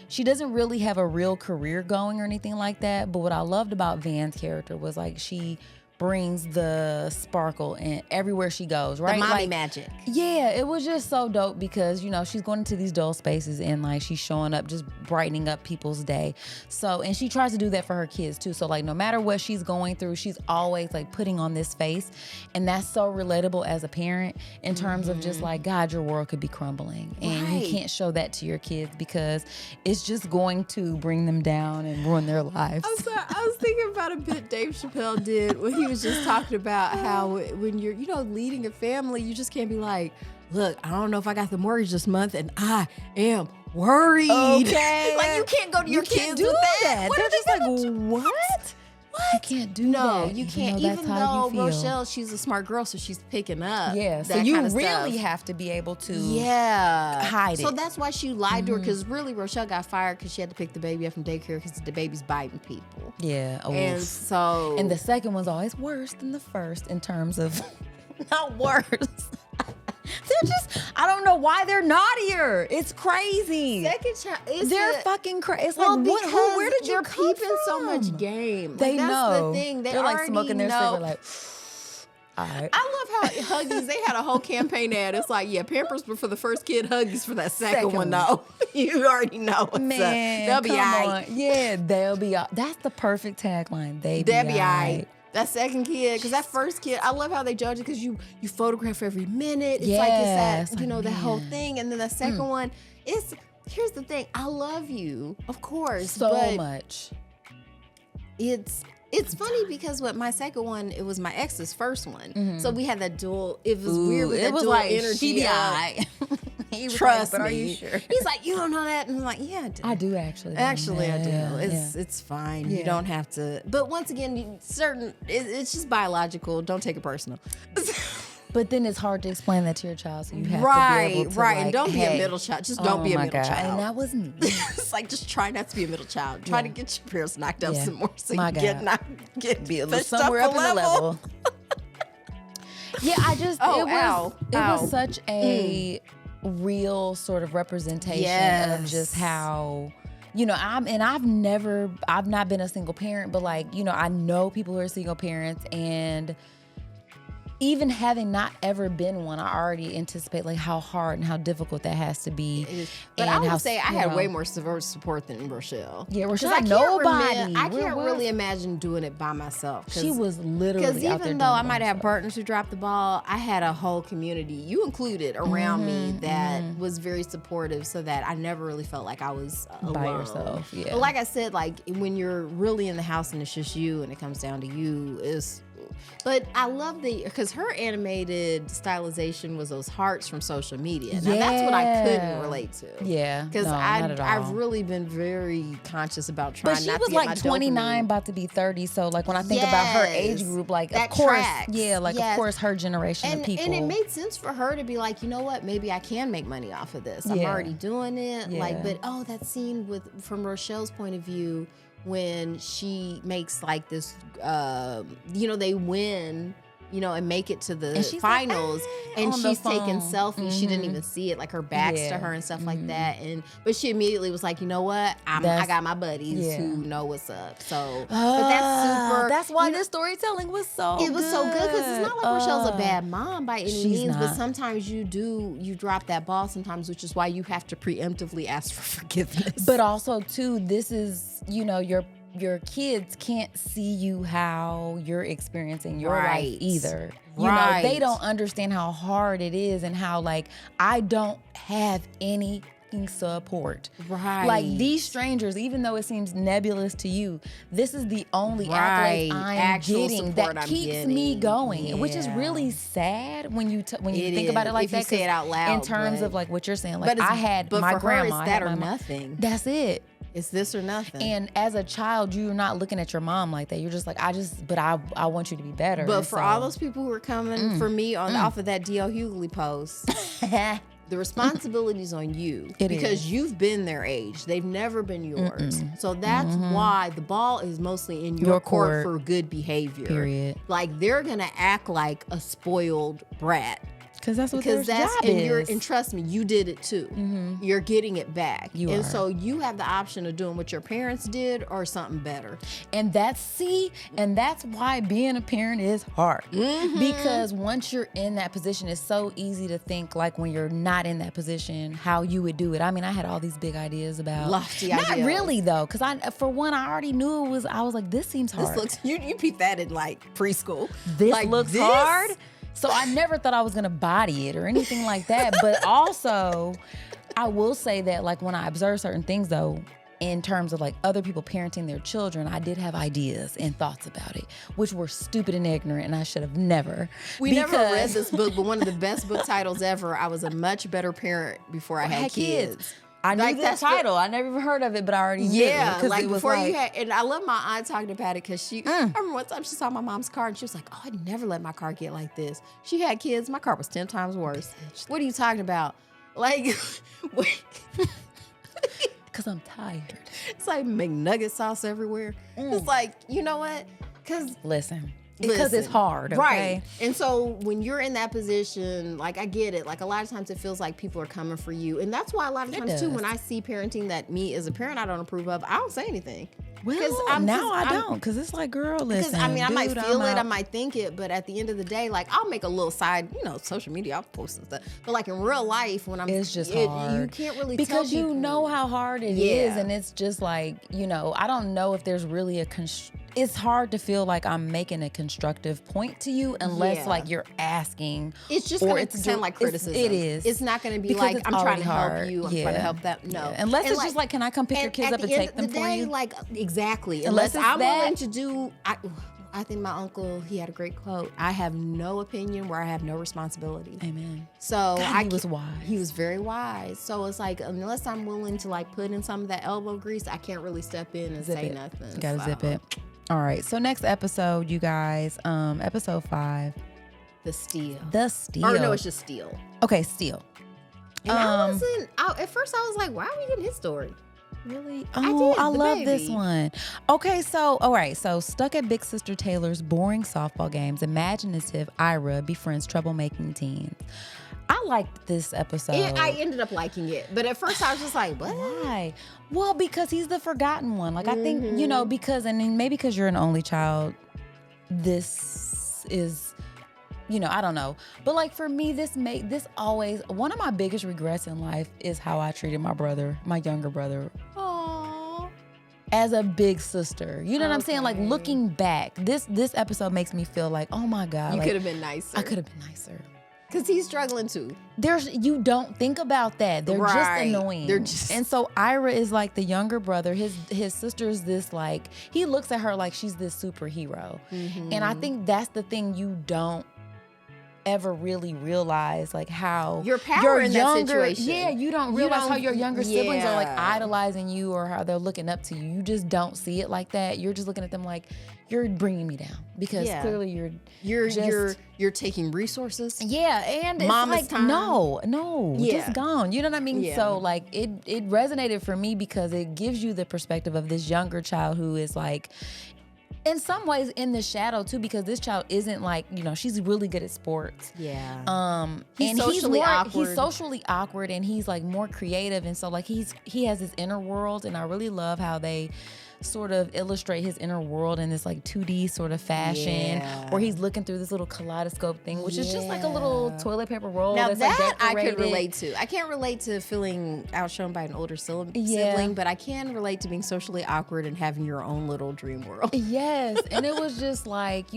she doesn't really have a real career going or anything like that. But what I loved about Van's character was like she brings the sparkle in everywhere she goes, right? The mommy magic. Yeah, it was just so dope because, she's going into these dull spaces and like she's showing up, just brightening up people's day. So, and she tries to do that for her kids too. So like no matter what she's going through, she's always like putting on this face. And that's so relatable as a parent in terms of just like, God, your world could be crumbling. And you can't show that to your kids because it's just going to bring them down and ruin their lives. I'm sorry, I was thinking about a bit Dave Chappelle did when he was just talking about how when you're, leading a family, you just can't be like, look, I don't know if I got the mortgage this month and I am worried. Okay. Like you can't go to your kids with that. They're just like, what? You can't do that. No, you can't. That's even though Rochelle, she's a smart girl, so she's picking up. Yeah, so you really have to be able to hide it. So that's why she lied to her, because really Rochelle got fired because she had to pick the baby up from daycare because the baby's biting people. Yeah. And so... And the second one's always worse than the first in terms of... Not worse. They're just, I don't know why they're naughtier. It's crazy. Second child, they're fucking crazy. It's like, where did you come from? So much game. They that's know. The thing. They're like smoking their cigarette, like, all right. I love how Huggies, they had a whole campaign ad. It's like, Pampers were for the first kid, Huggies for that second one, though. You already know. Man, they'll be all right. Yeah, they'll be all right. That's the perfect tagline. They'll be all right. That second kid, because that first kid, I love how they judge it because you photograph every minute. It's that whole thing. And then the second one, here's the thing. I love you, of course. So much. It's funny because my second one, it was my ex's first one. Mm-hmm. So we had that dual, it was weird with that dual energy. He was Trust like, but me. are you sure? He's like, you don't know that? And I'm like, yeah, I do. I do actually. Actually, I do. It's fine. Yeah. You don't have to. But once again, it's just biological. Don't take it personal. But then it's hard to explain that to your child, so you have to be able to and don't be a middle child. Just don't be a middle child. And that was me. It's like just try not to be a middle child. Try to get your parents knocked up some more, so my you God. get be a little somewhere up in the level. Yeah, I just it was such a real sort of representation of just how. I've not been a single parent, but like, I know people who are single parents, and even having not ever been one, I already anticipate like how hard and how difficult that has to be. But I would say I had way more support than Rochelle. Yeah, Rochelle had nobody. I can't really imagine doing it by myself. She was literally out there. Because even though I might have partners who dropped the ball, I had a whole community, you included, around me that was very supportive, so that I never really felt like I was alone. By yourself. Yeah. But like I said, like when you're really in the house and it's just you and it comes down to you, but I love because her animated stylization was those hearts from social media. Now that's what I couldn't relate to. Yeah, because I've really been very conscious about trying not to get my dopamine. But she was like 29, about to be 30. So like when I think about her age group, like that of course, of course her generation of people. And it made sense for her to be like, you know what, maybe I can make money off of this. I'm already doing it. Yeah. Like, but that scene from Rochelle's point of view, when she makes like this, they win, and make it to the finals, and she's taking selfies. She didn't even see it, like her back's to her and stuff like that. But she immediately was like, you know what? I got my buddies who know what's up. So, but that's super. That's why this storytelling was so. It was so good because it's not like Rochelle's a bad mom by any means, not. but sometimes you drop that ball sometimes, which is why you have to preemptively ask for forgiveness. But also too, this is your kids can't see you how you're experiencing your life either. They don't understand how hard it is and how like I don't have any support. Like these strangers, even though it seems nebulous to you, this is the only accolade I'm getting that keeps me going, which is really sad when you think about it like that. If you say it out loud, in terms of like what you're saying, like I had my grandma. Her, it's that or nothing. That's it. It's this or nothing. And as a child, you're not looking at your mom like that. You're just like, I want you to be better. But and for all those people who are coming for me off of that D.L. Hughley post, the responsibility's on you. Because you've been their age. They've never been yours. So that's why the ball is mostly in your court for good behavior. Period. Like, they're going to act like a spoiled brat. Because that's what their job is. And trust me, you did it too. You're getting it back. So you have the option of doing what your parents did or something better. And that's why being a parent is hard. Because once you're in that position, it's so easy to think like when you're not in that position, how you would do it. I mean, I had all these big ideas about. Lofty ideas. Not really though, because for one, I already knew it was, I was like, this seems hard. This looks, you peeped that in like preschool. This looks hard. So I never thought I was going to body it or anything like that. But also, I will say that like when I observe certain things though, in terms of like other people parenting their children, I did have ideas and thoughts about it, which were stupid and ignorant, and I should have never. We never read this book, but one of the best book titles ever. I was a much better parent before I had kids. I knew like that title. I never even heard of it, but I already knew. Yeah, like it was before you had, and I love my aunt talking about it because I remember one time she saw my mom's car and she was like, "Oh, I'd never let my car get like this." She had kids. My car was 10 times worse. What are you talking about? Like, because I'm tired. It's like McNugget sauce everywhere. It's like, you know what? Listen. Because it's hard, okay? Right. And so when you're in that position, like I get it. Like a lot of times it feels like people are coming for you. And that's why a lot of times too, when I see parenting that me as a parent I don't approve of, I don't say anything. Well, I don't, because it's like, girl, listen. Because I mean, I might feel it, I might think it, but at the end of the day, like I'll make a little side, social media, I'll post and stuff. But like in real life, when it's just hard. You can't really because tell you know how hard it is, and it's just like, I don't know if there's really it's hard to feel like I'm making a constructive point to you unless like you're asking. It's just going to sound like criticism. It is. It's not going to be because like, I'm trying to help you. I'm trying to help that. No. Unless it's just like, can I come pick your kids up and take them for you? Like, exactly. Unless I'm willing to do, I think my uncle, he had a great quote. I have no opinion where I have no responsibility. Amen. So he was wise. He was very wise. So it's like, unless I'm willing to like put in some of that elbow grease, I can't really step in and say nothing. You gotta zip it. All right, so next episode, you guys, episode 5. The Steal. Or no, it's just Steal. Okay, Steal. And at first I was like, why are we getting his story? Really? Oh, I love this one. Okay, all right. So, stuck at Big Sister Taylor's boring softball games, imaginative Ira befriends troublemaking teens. I liked this episode. I ended up liking it. But at first I was just like, what? Why? Well, because he's the forgotten one. Like, I think, maybe because you're an only child, this is, I don't know. But like for me, this always, one of my biggest regrets in life is how I treated my younger brother. Aww. As a big sister. You know what I'm saying? Like looking back, this episode makes me feel like, oh my God. You could have been nicer. I could have been nicer. Because he's struggling too. You don't think about that. They're just annoying. And so Ira is like the younger brother. His sister's this like, he looks at her like she's this superhero. Mm-hmm. And I think that's the thing you don't ever really realize, like how your power in that situation. Yeah, you don't realize how your younger siblings are like idolizing you or how they're looking up to you. You just don't see it like that. You're just looking at them like, you're bringing me down because clearly you're taking resources. Yeah, and it's Mama's like time. No, just gone. You know what I mean? Yeah. So like it resonated for me because it gives you the perspective of this younger child who is like, in some ways in the shadow too, because this child isn't like, she's really good at sports. Yeah. He's socially awkward. He's socially awkward and he's like more creative. And so like he has his inner world, and I really love how they sort of illustrate his inner world in this like 2D sort of fashion where he's looking through this little kaleidoscope thing, which is just like a little toilet paper roll. Now that's that like I could relate to. I can't relate to feeling outshone by an older sibling, but I can relate to being socially awkward and having your own little dream world. Yes, and it was just like,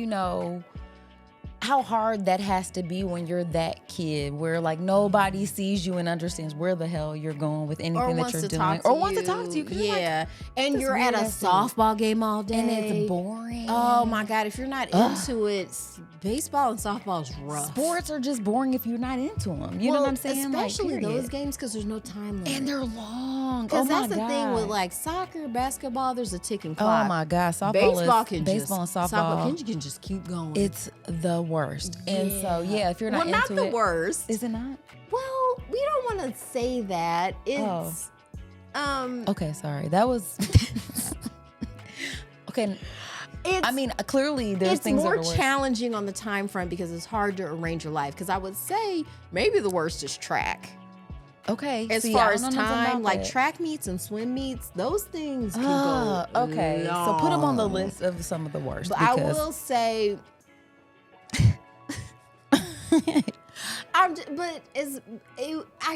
how hard that has to be when you're that kid where like nobody sees you and understands where the hell you're going with anything that you're doing or wants to talk to you. Yeah. And you're at a softball game all day. And it's boring. Oh my God. If you're not into it, baseball and softball is rough. Sports are just boring if you're not into them. You know what I'm saying? Especially those games because there's no time limit. And they're long. Because that's the thing with like soccer, basketball, there's a ticking Oh clock. my God. Baseball And softball. can just keep going. It's the worst. And so, if you're not into not the worst. Is it not? Well, we don't want to say that. It's, Okay, sorry. That was... Okay. Clearly there's things that are worse. It's more challenging on the time front because it's hard to arrange your life. Because I would say maybe the worst is track. Okay. As far as time, like track meets and swim meets, those things can go okay. long. So put them on the list of some of the worst. But I will say... I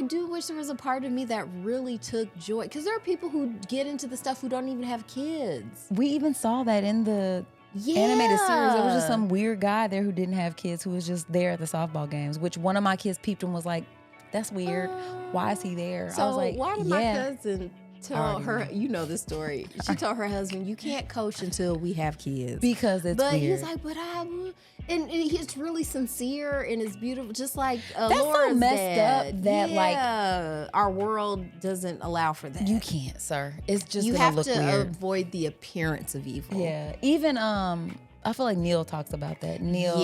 do wish there was a part of me that really took joy, because there are people who get into the stuff who don't even have kids. We even saw that in the animated series. There was just some weird guy there who didn't have kids, who was just there at the softball games, which one of my kids peeped and was like, that's weird. Why is he there? So I was like, why did my cousin tell her, you know the story, she told her husband, you can't coach until we have kids. Because it's but weird. He's like, but I would. And he's really sincere and it's beautiful, just like that's Laura's so messed dad. up that our world doesn't allow for that. You can't, sir. It's just you gonna have look to weird. avoid the appearance of evil. Yeah. Even I feel like Neil talks about that. Neil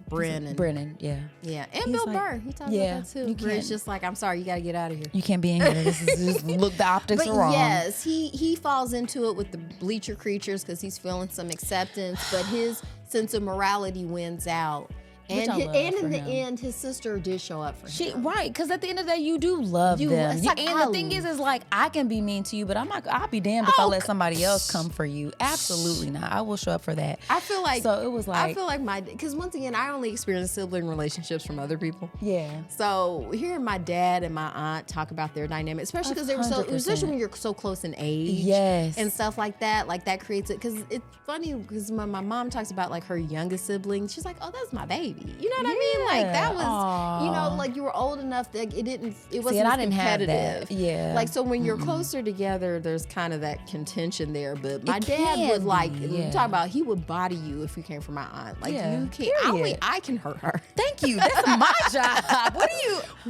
Brennan, yeah. Yeah. And He's Bill like, Burr, he talks about that too. Where it's just like, I'm sorry, you gotta get out of here. You can't be in here. This is just look, the optics are wrong. Yes, he falls into it with the bleacher creatures because he's feeling some acceptance, but his sense of morality wins out. And in the end, his sister did show up for him. Right, because at the end of the day, you do love them. Like, and the thing is like, I can be mean to you, but I'll be damned if I let somebody else come for you. Absolutely not. I will show up for that. I feel like, so it was like, I feel like because once again, I only experienced sibling relationships from other people. Yeah. So hearing my dad and my aunt talk about their dynamic, especially because they were especially when you're so close in age, yes, and stuff like that creates it. Because it's funny because when my mom talks about like her youngest sibling, she's like, oh, that's my baby. You know what I mean? Like that was, you know, like you were old enough that it wasn't as competitive. Yeah. Like, so when you're closer together, there's kind of that contention there. But my dad would like, talk about, he would body you if you came from my aunt. Like you can't, only I can hurt her. Thank you. That's my job.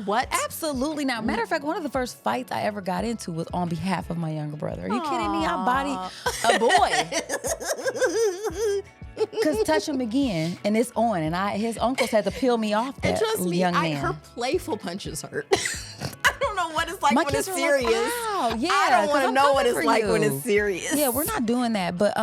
What? Absolutely not. Matter of fact, one of the first fights I ever got into was on behalf of my younger brother. Are you kidding me? I bodied a boy. Cause touch him again, and it's on, and his uncles had to peel me off that and trust me, young man. Her playful punches hurt. I don't know what it's like My when kids it's like, serious. "Ow." Yeah, I don't want to know what it's like when it's serious. Yeah, we're not doing that, but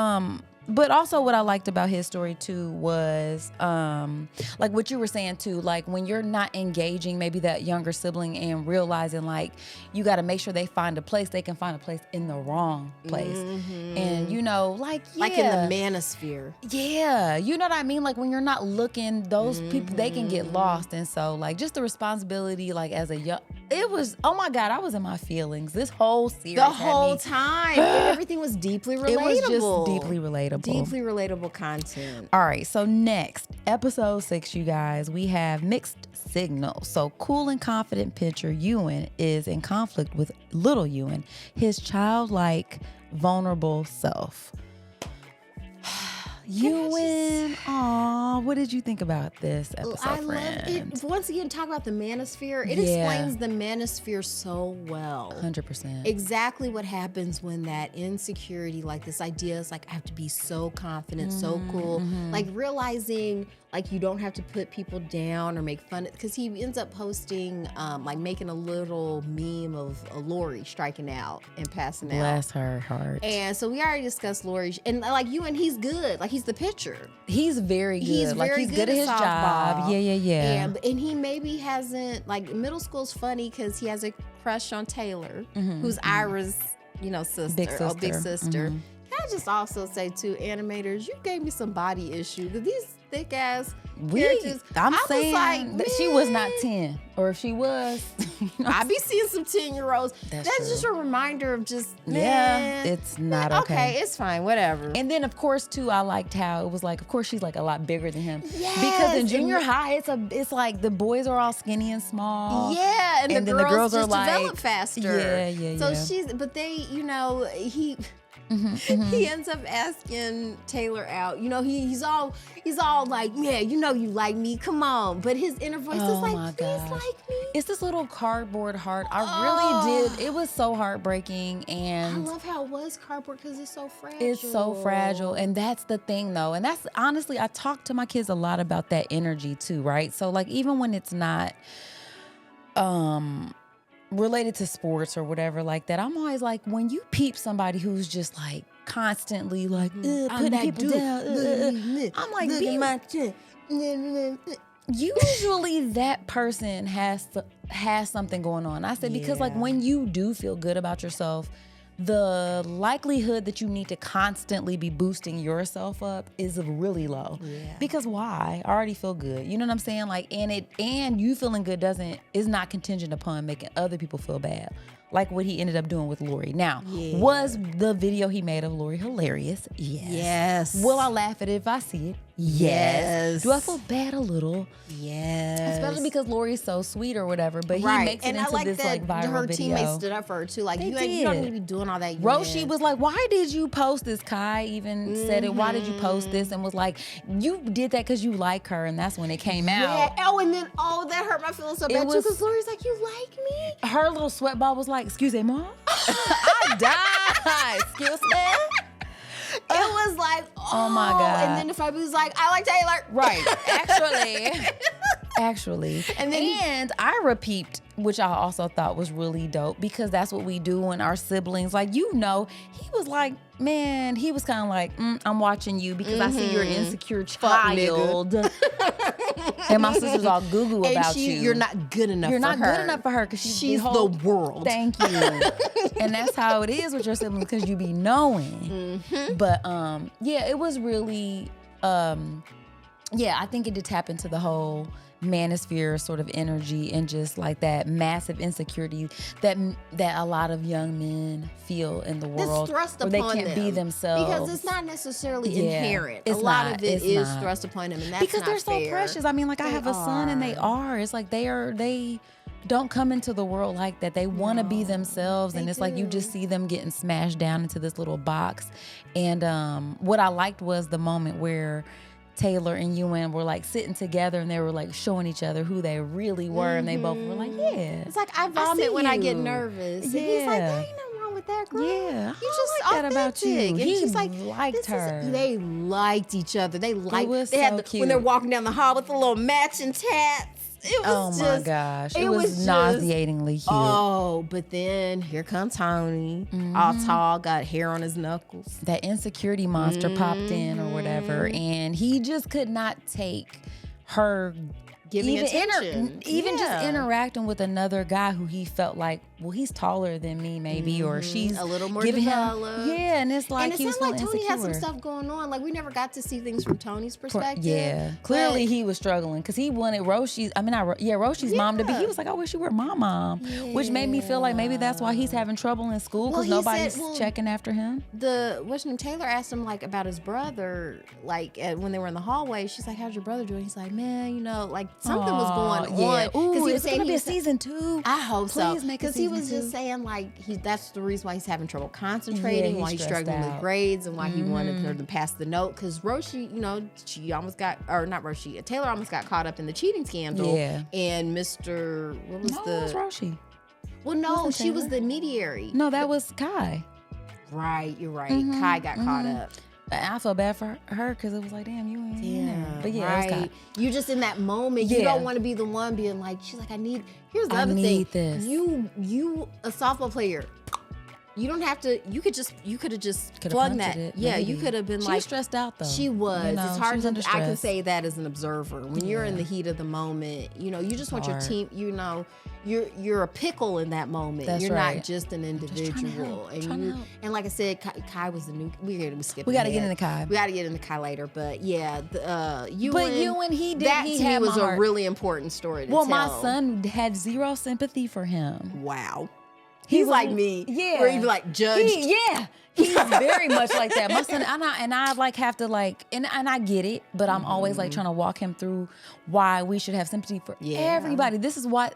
also what I liked about his story too was like what you were saying too, like when you're not engaging maybe that younger sibling and realizing like you got to make sure they find a place, they can find a place in the wrong place. And you know, like in the manosphere. Yeah, you know what I mean? Like when you're not looking, those people, they can get lost. And so like just the responsibility, like as a young, it was, oh my God, I was in my feelings this whole series. The whole time. Everything was deeply relatable. It was just deeply relatable. Deeply relatable content. All right, so next, episode 6, you guys, we have mixed signals. So cool and confident pitcher Ewan is in conflict with little Ewan, his childlike, vulnerable self. Ewan, aw, what did you think about this episode, I friend? love it. Once again, talk about the manosphere. It explains the manosphere so well. 100%. Exactly what happens when that insecurity, like this idea is like, I have to be so confident, so cool. Like realizing like you don't have to put people down or make fun of, because he ends up posting, like making a little meme of Lori striking out and passing out. Bless her heart. And so we already discussed Lori, and like Ewan, he's good. Like he's the pitcher. He's very good. He's very good at his job. Yeah. And he maybe hasn't, like middle school's funny because he has a crush on Taylor, who's Ira's, sister. Big sister. Big sister. Can I just also say too, animators, you gave me some body issue. These thick ass characters. I'm saying that she was not 10, or if she was, I be seeing some 10-year-olds. That's just a reminder of just, man, it's not okay. Okay, it's fine, whatever. And then of course too, I liked how it was like, of course she's like a lot bigger than him. Yes, because in junior high, it's like the boys are all skinny and small. Yeah, and then the girls are just like develop faster. Yeah. So but they, he ends up asking Taylor out. You know, he's all like, yeah, you know you like me, come on. But his inner voice is like, please like me. It's this little cardboard heart. I really did. It was so heartbreaking, and I love how it was cardboard because it's so fragile. It's so fragile, and that's the thing, though. And that's honestly, I talk to my kids a lot about that energy too, right? So like, even when it's not related to sports or whatever like that, I'm always like, when you peep somebody who's just like constantly like putting people down, I'm like, usually that person has something going on. I said, because like when you do feel good about yourself, the likelihood that you need to constantly be boosting yourself up is really low. Because why? I already feel good. You know what I'm saying? Like, and you feeling good is not contingent upon making other people feel bad. Like what he ended up doing with Lori. Now, was the video he made of Lori hilarious? Yes. Will I laugh at it if I see it? Yes. Do I feel bad a little? Yes. Especially because Lori's so sweet or whatever, but he makes it into this like viral her video. Teammates stood up for her too. Like, you don't need to be doing all that. Roshi was like, why did you post this? Kai even said it. Why did you post this? And was like, you did that because you like her, and that's when it came out. Oh, and then that hurt my feelings so bad too, because Lori's like, you like me? Her little sweat ball was like, excuse me, mom. I died. Excuse me. It was like, oh my God. And then the fight was like, I like Taylor. Right. Actually. And I repeat, which I also thought was really dope, because that's what we do when our siblings, like, you know, he was like, man, he was kind of like, I'm watching you because I see you're an insecure child. And my sister's all goo-goo about you. You're not good enough for her. You're not good enough for her because she's the world. Thank you. And that's how it is with your siblings, because you be knowing. But yeah, it was really, I think it did tap into the whole manosphere sort of energy, and just like that massive insecurity that a lot of young men feel in the world, where they can't be themselves, because it's not necessarily inherent. A lot of it is thrust upon them, and that's because not they're fair. so precious. I mean, like, I have a son, and it's like they don't come into the world like that. They want to be themselves, and it's like you just see them getting smashed down into this little box. And what I liked was the moment where Taylor and Ewan were like sitting together, and they were like showing each other who they really were, and they both were like, it's like, I vomit when I get nervous. And he's like, there ain't nothing wrong with that, girl. Yeah, you just like that about you. And she's like, liked her. They liked each other. They had when they're walking down the hall with the little matching tats. It was my gosh. It was nauseatingly cute. Oh, but then here comes Tony, all tall, got hair on his knuckles. That insecurity monster popped in or whatever, and he just could not take her giving attention. Just interacting with another guy who he felt like, well, he's taller than me maybe, or she's a little more giving developed. And it's like, and it sounds like Tony has some stuff going on. Like, we never got to see things from Tony's perspective. Clearly he was struggling, because he wanted Roshi's mom to be. He was like, I wish you were my mom, which made me feel like maybe that's why he's having trouble in school, because nobody's checking after him. Taylor asked him like about his brother, like when they were in the hallway. She's like, how's your brother doing? He's like, man, you know, like something was going on. Because he was saying, be a season 2. I hope so. Because he was just saying like that's the reason why he's having trouble concentrating, why he's struggling with grades, and why he wanted her to pass the note. Because Roshi, you know, Taylor almost got caught up in the cheating scandal. And Mr. What was it was Roshi. Well, no, she was the mediary. No, that was Kai. Right, you're right. Kai got caught up. I felt bad for her, because it was like, damn, you ain't in there. But right. You just in that moment, you don't want to be the one being like, she's like, here's the other thing. This. You a softball player. You don't have to. You could have just flung that. You could have been she like. She was stressed out though. She was. You know, it's hard to. I can say that as an observer. When you're in the heat of the moment, you know, you just want your team. You know, you're a pickle in that moment. That's you're right. not just an individual. And like I said, Kai was the new. We're gonna be skipping. We got to get into Kai. We got to get into Kai later. But yeah, Ewan, he did. That he to had me was a really important story to tell. Well, my son had zero sympathy for him. Wow. He's like me. Yeah. Where he'd be like, judged. He's very much like that. My son, and I like have to like, and I get it, but I'm always like trying to walk him through why we should have sympathy for everybody. This is why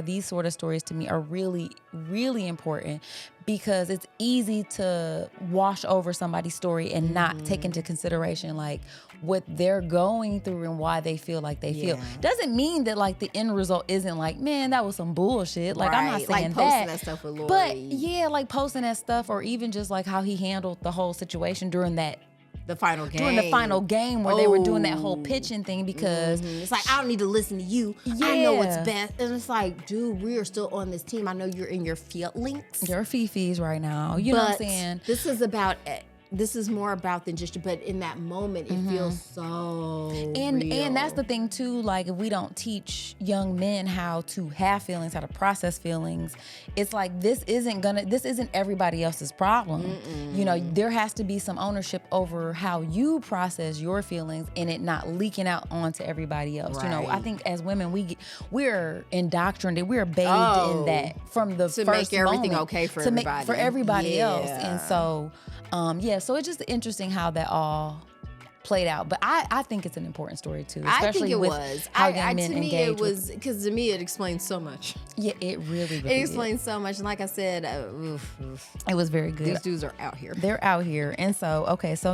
these sort of stories to me are really, really important, because it's easy to wash over somebody's story and not take into consideration like what they're going through and why they feel like they feel. Doesn't mean that like the end result isn't like, man, that was some bullshit. Like I'm not saying like posting that stuff with Lori. But yeah, like posting that stuff, or even just like how he handled the whole situation during the final game. During the final game where they were doing that whole pitching thing, because it's like, I don't need to listen to you. I know what's best. And it's like, dude, we are still on this team. I know you're in your feelings. Your fifis right now. You know what I'm saying? This is more about than just, but in that moment, it feels so and real. And that's the thing too, like if we don't teach young men how to have feelings, how to process feelings, it's like this isn't everybody else's problem. You know, there has to be some ownership over how you process your feelings and it not leaking out onto everybody else. Right. You know, I think as women we're indoctrinated, we're bathed in that from the to first make everything moment, okay for everybody. Make for everybody else. And so so it's just interesting how that all played out. But I think it's an important story too, especially with how young men engage. It was, because to me it explains so much. Yeah, it really it explains so much. And like I said, it was very good. These dudes are out here. They're out here. And so, okay, so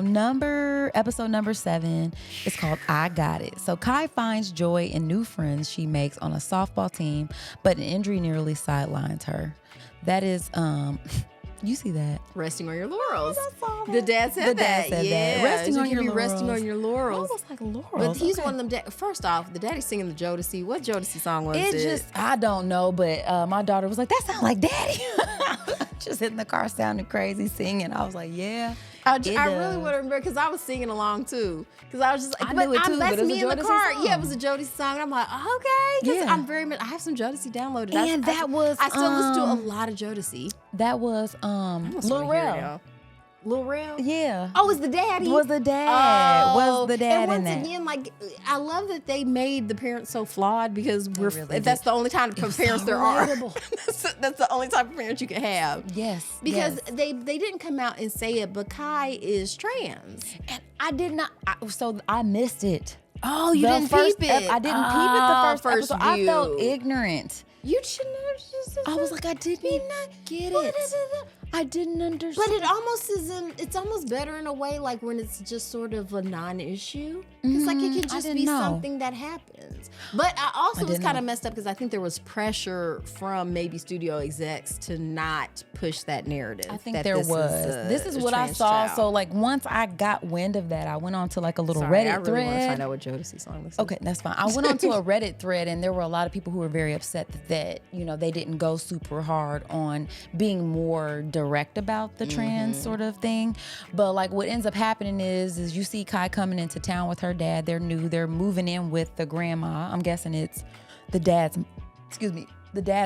episode number 7 is called I Got It. So Kai finds joy in new friends she makes on a softball team, but an injury nearly sidelines her. That is you see that? Resting on your laurels. Oh, the dad said that. Resting on your laurels. Resting on your laurels. Almost like laurels. But he's one of them. First off, the daddy's singing the Jodeci. What Jodeci song was it? I don't know, but my daughter was like, that sounds like daddy. Just in the car sounding crazy singing. I was like, yeah. I really would remember, because I was singing along too. Because I was just like, that's me in the car. Song. Yeah, it was a Jodeci song. And I'm like, okay. Because I have some Jodeci downloaded. And I still listen to a lot of Jodeci. That was Lil Rel. Lil Rel? Yeah. Oh, was the daddy? Was the dad. Was the dad in that. And once again, like, I love that they made the parents so flawed, because that's the only type of parents there are. That's the only type of parents you can have. Yes. Because they didn't come out and say it, but Kai is trans. And I did not, so I missed it. Oh, you didn't peep it. I didn't peep it the first episode. view. I felt ignorant. You shouldn't have. I was like, I didn't get it. I didn't understand. But it's almost better in a way, like when it's just sort of a non-issue. Because like it could just be something that happens. But I also was kind of messed up, because I think there was pressure from maybe studio execs to not push that narrative. I think there was. This is what I saw. So like once I got wind of that, I went on to like a little Reddit thread. I really want to find out what Jodeci song this is. Okay, that's fine. I went on to a Reddit thread, and there were a lot of people who were very upset that they didn't go super hard on being more direct about the trans sort of thing. But like what ends up happening is you see Kai coming into town with her dad. They're new. They're moving in with the grandma. I'm guessing it's the dad's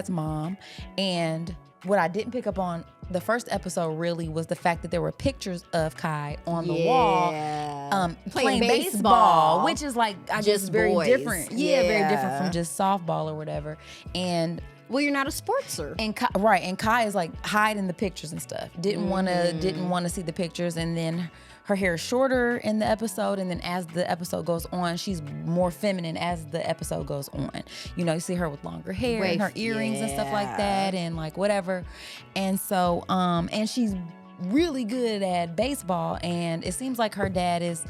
mom. And what I didn't pick up on the first episode really was the fact that there were pictures of Kai on the wall playing baseball, which is like, I guess, very different. Yeah, very different from just softball or whatever. And well, you're not a sportser. And Kai is like hiding the pictures and stuff. Didn't want to see the pictures. And then her hair is shorter in the episode, and then as the episode goes on, she's more feminine as the episode goes on. You see her with longer hair and her earrings and stuff like that, and like whatever. And so, and she's really good at baseball, and it seems like her dad is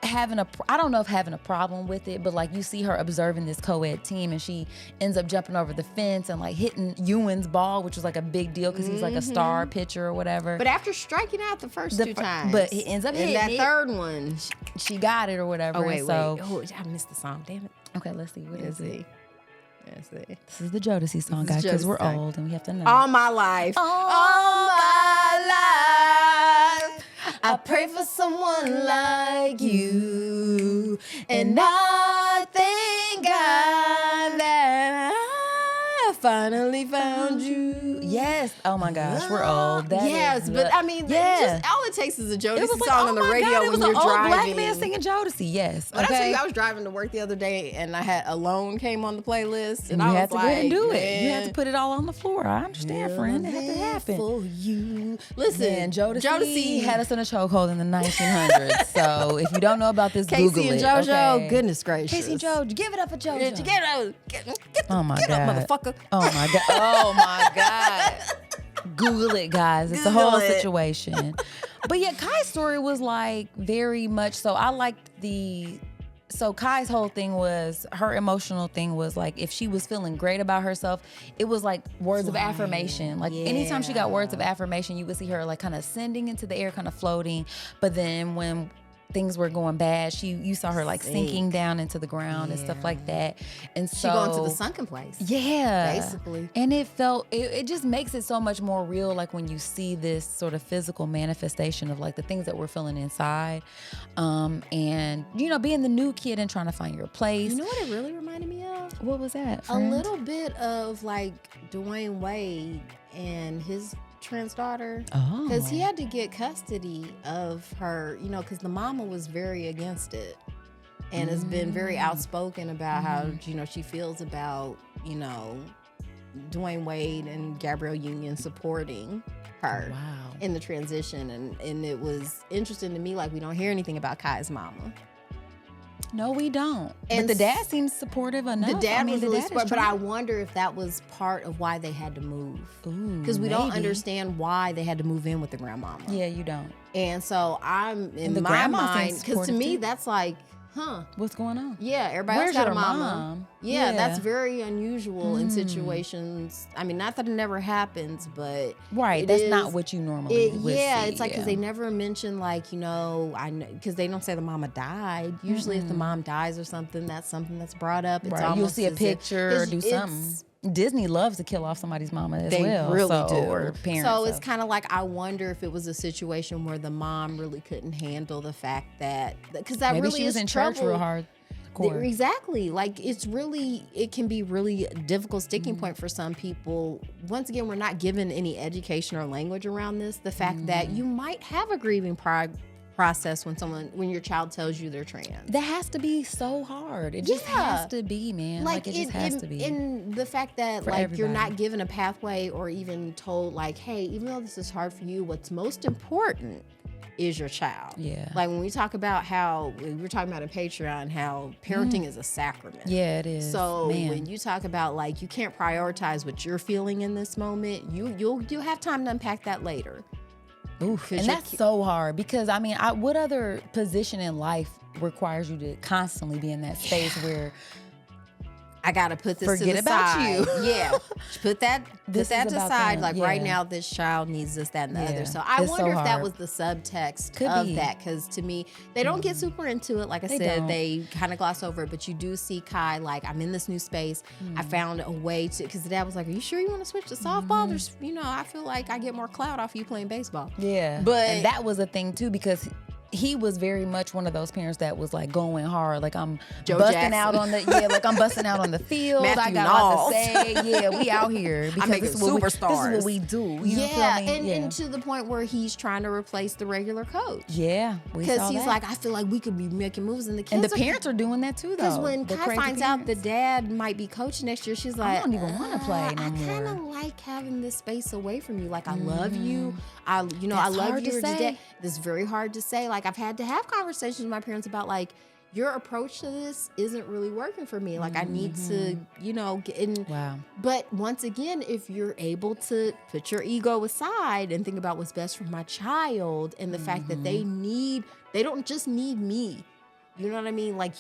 I don't know if having a problem with it, but like you see her observing this co-ed team, and she ends up jumping over the fence and like hitting Ewan's ball, which was like a big deal because he's like a star pitcher or whatever. But after striking out the first two times, but he ends up hitting that third one, she got it or whatever. Oh wait. Oh, I missed the song. Damn it. Okay, let's see. What is it? Let's see. This is the Jodeci song, guys, because we're old and we have to know. All my life. All my life. I pray for someone like you, and I thank God that I finally found you. Yes. Oh my gosh, we're old. That yes, is but I mean, just all it takes is a Jodeci song on the radio when you're driving. It was an old black man singing Jodeci. Yes. But I tell you, I was driving to work the other day, and I had Alone came on the playlist, and you I had was to go like, and do man, it. You had to put it all on the floor. I understand, friend. It had to happen. For you. Listen, Jodeci had us in a chokehold in the 1900s. So if you don't know about this, Casey Google and it. JoJo, Okay? goodness gracious. Casey and JoJo, give it up for JoJo. Get Oh my up, God. motherfucker. Oh my God. Oh my God. Google it, guys. It's a whole situation. But yeah, Kai's story was like very much so. I liked so Kai's whole thing was, her emotional thing was like, if she was feeling great about herself, it was like words of affirmation. Like anytime she got words of affirmation, you would see her like kind of ascending into the air, kind of floating. But then when things were going bad, you saw her like sinking down into the ground and stuff like that. And so she going to the sunken place. Yeah. Basically. And it just makes it so much more real, like when you see this sort of physical manifestation of like the things that we're feeling inside. And being the new kid and trying to find your place. You know what it really reminded me of? What was that, friend? A little bit of like Dwayne Wade and his trans daughter, because he had to get custody of her, because the mama was very against it and has been very outspoken about how she feels about Dwayne Wade and Gabrielle Union supporting her in the transition, and it was interesting to me, like, we don't hear anything about Kai's mama. No, we don't. But the dad seems supportive enough. The dad was really supportive, but I wonder if that was part of why they had to move. Because we don't understand why they had to move in with the grandmama. Yeah, you don't. And so I'm, in my mind, because to me, that's like, what's going on? Yeah, everybody Where's else got your a mama. mom? Yeah, that's very unusual in situations. I mean, not that it never happens, but that's not what you normally would see. It's like, because they never mention, like, because they don't say the mama died. Usually if the mom dies or something, that's something that's brought up. It's almost you'll see a picture or do something. Disney loves to kill off somebody's mama as well. They really do. Or parents. So it's kind of like, I wonder if it was a situation where the mom really couldn't handle the fact that, because that maybe really she was is in trouble. church real hard. Exactly. Like, it can be really a difficult sticking point for some people. Once again, we're not given any education or language around this. The fact that you might have a grieving process when your child tells you they're trans. That has to be so hard. It just has to be, man. Like, it just has to be. And the fact that you're not given a pathway or even told, like, hey, even though this is hard for you, what's most important is your child. Yeah. Like, when we talk about how we were talking about in Patreon, how parenting is a sacrament. Yeah, it is. So when you talk about, like, you can't prioritize what you're feeling in this moment, you'll have time to unpack that later. Oof, and that's so hard, because I mean, what other position in life requires you to constantly be in that space where I gotta put this forget to the about side. you. Yeah, put that to side. Like, right Yeah. now, this child needs this, that, and the Yeah. other. So I It's wonder so if that hard. was the subtext Could of be. that. Because to me, they don't get super into it. Like I said, don't. they kind of gloss over it. But you do see Kai, like, I'm in this new space. I found a way to, because the dad was like, "Are you sure you want to switch to softball? There's, I feel like I get more clout off you playing baseball." Yeah. And that was a thing too, because he was very much one of those parents that was like going hard. Like, I'm Joe busting Jackson. out on the field. Matthew I got a lot to Knowles. say. Yeah, we out here because making this is what superstars. we do. You know what I mean? And to the point where he's trying to replace the regular coach. Yeah, Because he's like, I feel like we could be making moves, and the kids and the parents are doing that too, though. Because when The Kai crazy finds out the parents. dad might be coaching next year, she's like, don't even wanna play no I kind of more." like having this space away from you. Like, I love you. I love hard you. to say. This is very hard to say. Like, I've had to have conversations with my parents about, like, your approach to this isn't really working for me. Like, I need to, get in. Wow. But once again, if you're able to put your ego aside and think about what's best for my child, and the fact that they don't just need me. You know what I mean? Like,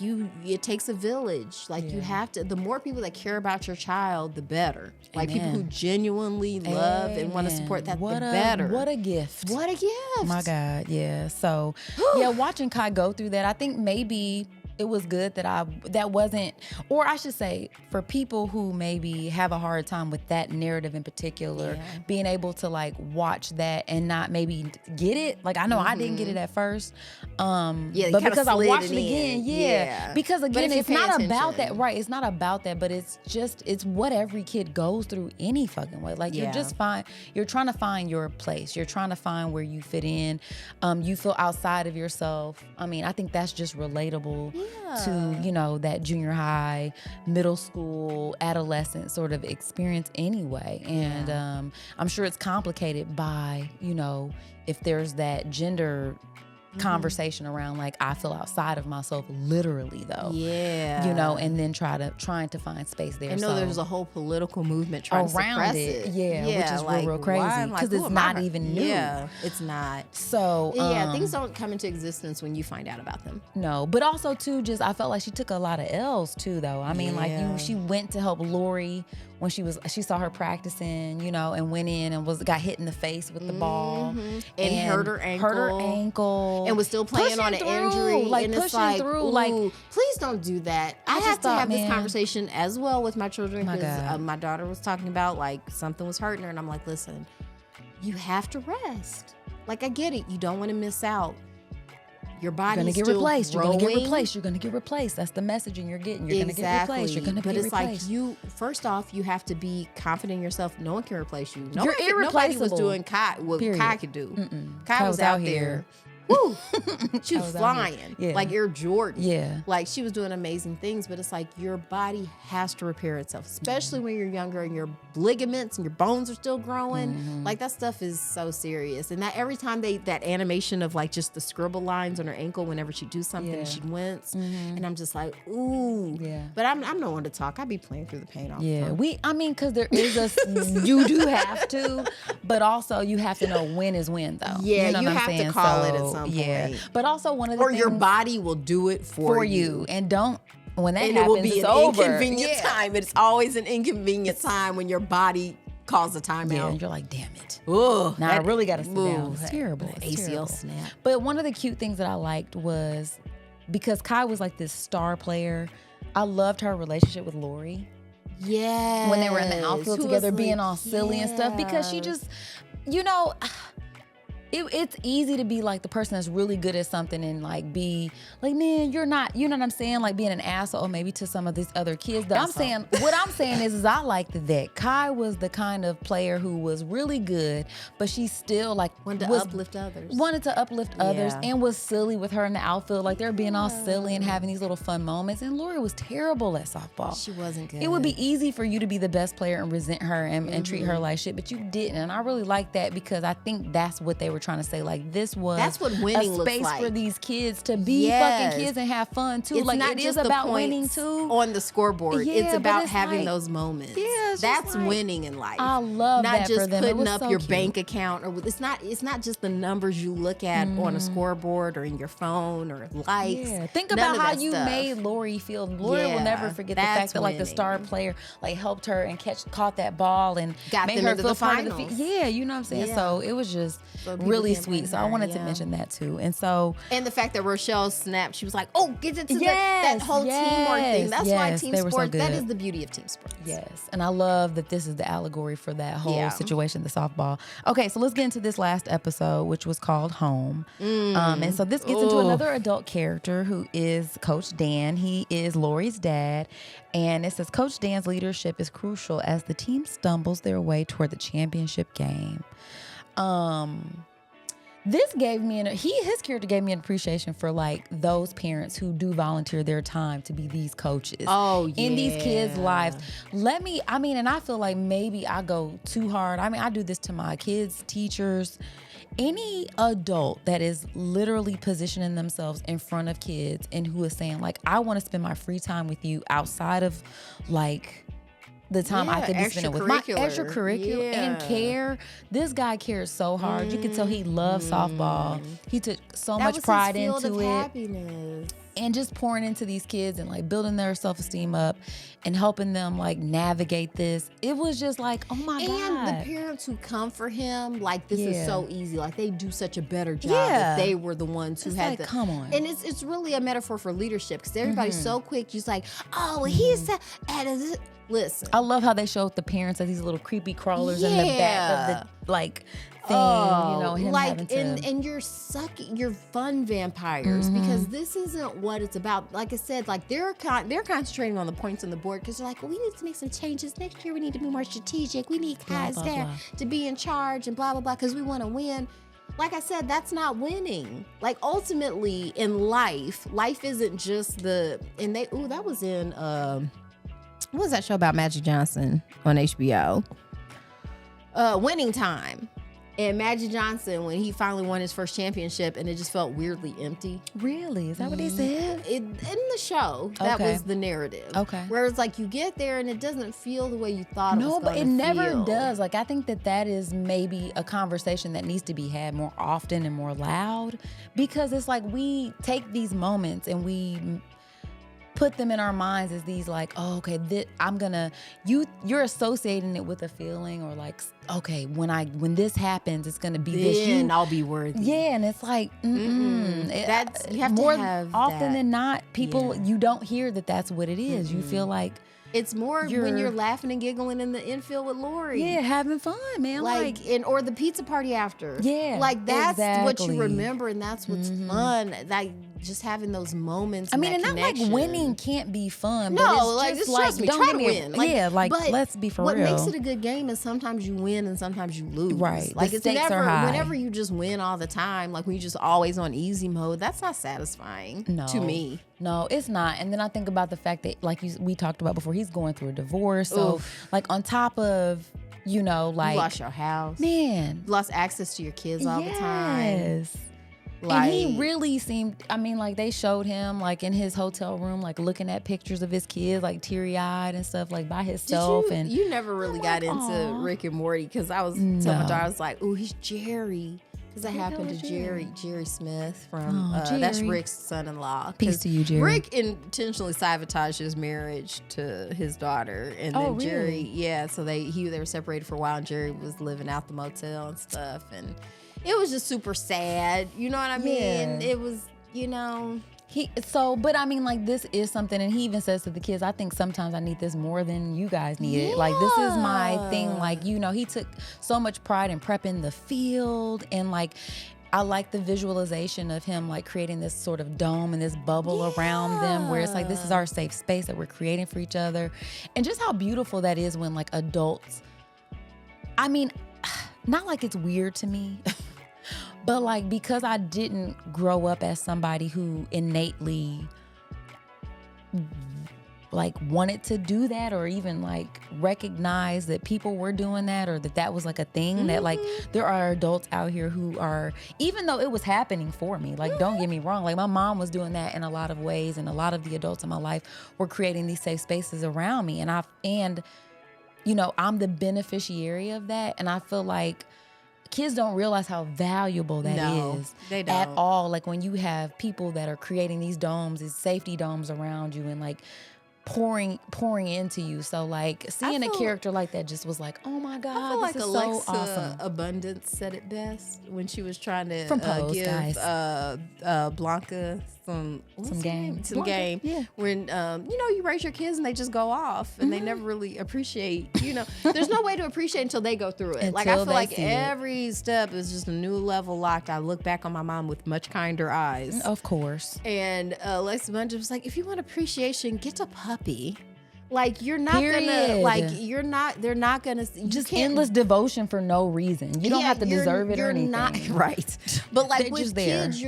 it takes a village. Like, you have to, the more people that care about your child, the better. Like, people who genuinely love and want to support that, the better. What a gift. What a gift. My God, yeah. So, watching Kai go through that, I think maybe it was good that wasn't, or I should say, for people who maybe have a hard time with that narrative in particular, being able to like watch that and not maybe get it. Like I know I didn't get it at first, but because I watched it again, because again, it's not about that, right? It's not about that, but it's what every kid goes through any fucking way. Like you're trying to find your place. You're trying to find where you fit in. You feel outside of yourself. I mean, I think that's just relatable to, you know, that junior high, middle school, adolescent sort of experience anyway. And I'm sure it's complicated by, you know, if there's that gender conversation around like I feel outside of myself literally though. Yeah. You know, and then trying to find space there. I know there's a whole political movement trying around to suppress it. Yeah, which is like, real crazy because it's not even new. Yeah, it's not. So things don't come into existence when you find out about them. No, but also too, just I felt like she took a lot of L's too though. I mean, she went to help Lori when she saw her practicing, you know, and went in and got hit in the face with the ball and hurt her ankle. And was still playing on an injury. Like and pushing through. Like, please don't do that. I have to have this conversation as well with my children because my daughter was talking about like something was hurting her. And I'm like, listen, you have to rest. Like, I get it. You don't want to miss out. Your body's gonna get still replaced. growing. You're gonna get replaced. You're gonna get replaced. That's the messaging you're getting. You're gonna get replaced. You're gonna be replaced. But it's like first off, you have to be confident in yourself. No one can replace you. You're irreplaceable. Nobody was doing what Kai could do. Kai was out there. Woo! She was flying like Air Jordan. Yeah, like she was doing amazing things. But it's like your body has to repair itself, especially when you're younger and your ligaments and your bones are still growing. Like that stuff is so serious. And that every time that animation of like just the scribble lines on her ankle whenever she do something and she'd wince, and I'm just like, ooh. Yeah. But I'm no one to talk. I'd be playing through the pain all the time. I mean, because there is you do have to, but also you have to know when is when though. Yeah, you know you what I'm have saying? to call it at some point. Yeah, but also one of the things, your body will do it for you, and don't when that and happens, it will be an inconvenient time. It's always an inconvenient time when your body calls a timeout. Yeah, and you're like, damn it. Ugh, now I really got to sit down. It's terrible. It's ACL terrible. snap. But one of the cute things that I liked was because Kai was like this star player. I loved her relationship with Lori. Yeah, when they were in the outfield together, being all silly and stuff, because she just, you know. It's easy to be like the person that's really good at something and like be like, man, you're not, you know what I'm saying? Like being an asshole maybe to some of these other kids. What I'm saying is I liked that Kai was the kind of player who was really good, but she still like wanted to uplift others and was silly with her in the outfield. Like they're being all silly and having these little fun moments. And Lori was terrible at softball. She wasn't good. It would be easy for you to be the best player and resent her and treat her like shit, but you didn't. And I really like that because I think that's what they were trying to say. Like that's what winning looks like. A space for these kids to be fucking kids and have fun too. It's like not it just is about the winning too on the scoreboard. Yeah, it's about having like, those moments. Yeah, that's like, winning in life. I love not that just for them. putting up so your cute. bank account or it's not just the numbers you look at on a scoreboard or in your phone or likes. Yeah. Think about how you made Lori feel. Lori will never forget the fact that like the star player like helped her and caught that ball and got made them her into feel the finals. Yeah, you know what I'm saying. Yeah. So it was just really sweet. So I wanted to mention that too. And the fact that Rochelle snapped, she was like, "Oh, get into that whole teamwork thing." That's why team sports. That is the beauty of team sports. Yes, and I love that this is the allegory for that whole situation, the softball. Okay, so let's get into this last episode, which was called Home. And so this gets into another adult character who is Coach Dan. He is Lori's dad, and it says Coach Dan's leadership is crucial as the team stumbles their way toward the championship game. This gave me his character gave me an appreciation for like those parents who do volunteer their time to be these coaches in these kids' lives. And I feel like maybe I go too hard. I mean, I do this to my kids, teachers, any adult that is literally positioning themselves in front of kids and who is saying like, I want to spend my free time with you outside of like the time I could be spending with my extracurricular and care. This guy cares so hard. You can tell he loves softball. He took so much pride into it. Happiness. and just pouring into these kids and like building their self-esteem up and helping them like navigate this. It was just like, oh my God. And the parents who come for him, like, this is so easy. Like, they do such a better job Yeah. if they were the ones who It's had like, the. come on. And it's really a metaphor for leadership because everybody's so quick, just like, oh, well, he's listen. I love how they showed the parents as these little creepy crawlers in the back of the like thing, him like having to. and you're fun vampires because this isn't what it's about. Like I said, like they're concentrating on the points on the board because they're like, well, we need to make some changes next year. We need to be more strategic. We need guys there to be in charge and blah blah blah because we want to win. Like I said, that's not winning. Like ultimately in life isn't just that was in what was that show about Magic Johnson on HBO? Winning Time. And Magic Johnson, when he finally won his first championship, and it just felt weirdly empty. Really? Is that what they said? In the show, that was the narrative. Okay. Where it's like you get there and it doesn't feel the way you thought it was No, but it feel. never does. Like, I think that is maybe a conversation that needs to be had more often and more loud, because it's like we take these moments and we put them in our minds as these like, oh, okay, you're associating it with a feeling, or like, okay, when this happens, it's gonna be this. Then I'll be worthy. Yeah, and it's like, That's you have more to have often that. than not, people you don't hear that's what it is. You feel like It's more when you're laughing and giggling in the infield with Lori. yeah, having fun, man. Or the pizza party after. Yeah, like that's what exactly. you remember, and that's what's fun. Like just having those moments. I mean, and and not like winning can't be fun. No, but it's like just just trust me, don't try get to me win. But let's be for what real. makes it a good game is sometimes you win and sometimes you lose. Right, Like the it's stakes never are high. whenever you just win all the time. Like when you just always on easy mode. That's not satisfying to me. No, it's not. And then I think about the fact that, like we talked about before, he's going through a divorce. So, like, on top of, like, you lost your house, man, you lost access to your kids all the time. Yes. Like, and he really seemed, I mean, like, they showed him, like, in his hotel room, like, looking at pictures of his kids, like, teary-eyed and stuff, like, by himself. And you never really got into aw. Rick and Morty because I was telling my daughter, I was like, ooh, he's Jerry. Because that happened to Jerry Smith from, that's Jerry. Rick's son-in-law. Peace to you, Jerry. Rick intentionally sabotaged his marriage to his daughter. And then Jerry, so they were separated for a while, and Jerry was living out the motel and stuff. And it was just super sad. You know what I mean? Yeah. It was, but I mean, like, this is something, and he even says to the kids, I think sometimes I need this more than you guys need it. Like, this is my thing. Like, he took so much pride in prepping the field, and like, I like the visualization of him like creating this sort of dome and this bubble around them, where it's like, this is our safe space that we're creating for each other. And just how beautiful that is when like adults, I mean, not like it's weird to me, but like, because I didn't grow up as somebody who innately like wanted to do that, or even like recognize that people were doing that, or that was like a thing, that like there are adults out here who are, even though it was happening for me, like don't get me wrong, like my mom was doing that in a lot of ways, and a lot of the adults in my life were creating these safe spaces around me, and I'm the beneficiary of that. And I feel like kids don't realize how valuable that is. They don't. At all. Like when you have people that are creating these domes, these safety domes around you, and like pouring into you. So like seeing a character like that just was like, oh my God, I feel like this is Alexa so awesome. Abundance said it best when she was trying to From Pose, give guys. Blanca some game. Some game. Yeah. When you raise your kids and they just go off and they never really appreciate. There's no way to appreciate until they go through it. Like I Until feel they like see it. every step is just a new level locked. I look back on my mom with much kinder eyes. Of course. And Alexa Abundance was like, if you want appreciation, get a puppy. Like you're not Period. gonna like you're not they're not gonna Just endless devotion for no reason. You don't have to deserve it or anything. Not right. But like They're with just there. kids,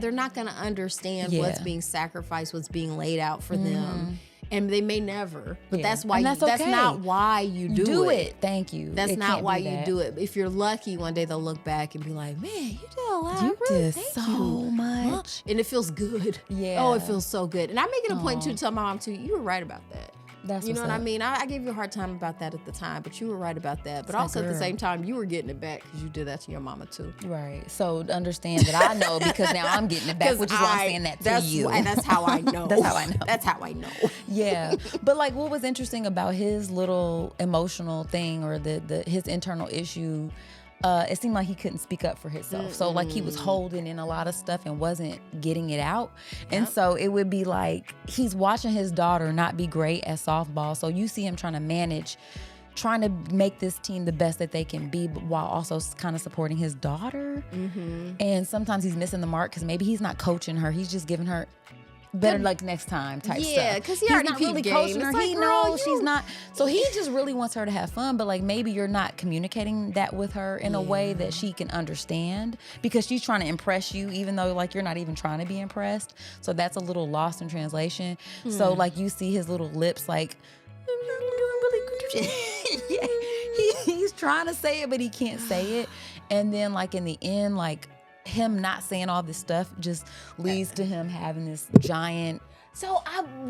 they're not gonna understand what's being sacrificed, what's being laid out for them. And they may never. But that's why that's that's okay. not why you do it. Thank you. That's It not can't why be you that. do it. If you're lucky, one day they'll look back and be like, man, you did a lot. You Really, did thank so you. much. And it feels good. Yeah. Oh, it feels so good. And I make it a point to tell my mom too, you were right about that. That's you know what's what I up. mean? I gave you a hard time about that at the time, but you were right about that. But also at the girl. same time, you were getting it back because you did that to your mama too. Right. So understand that I know because now I'm getting it back, which is why I'm saying that to you. And that's how I know. That's how I know. That's how I know. Yeah. But like what was interesting about his little emotional thing or his internal issue, it seemed like he couldn't speak up for himself. So like he was holding in a lot of stuff and wasn't getting it out. And so it would be like he's watching his daughter not be great at softball. So you see him trying to make this team the best that they can be, but while also kind of supporting his daughter. And sometimes he's missing the mark because maybe he's not coaching her. He's just giving her better like next time type stuff. Yeah, because he's already not really peeped coaching game. her. It's like, He girl, knows she's not. So he just really wants her to have fun, but like maybe you're not communicating that with her in a way that she can understand because she's trying to impress you, even though like you're not even trying to be impressed. So that's a little lost in translation. So like you see his little lips like. Yeah, he's trying to say it, but he can't say it. And then like in the end, like him not saying all this stuff just leads to him having this giant. So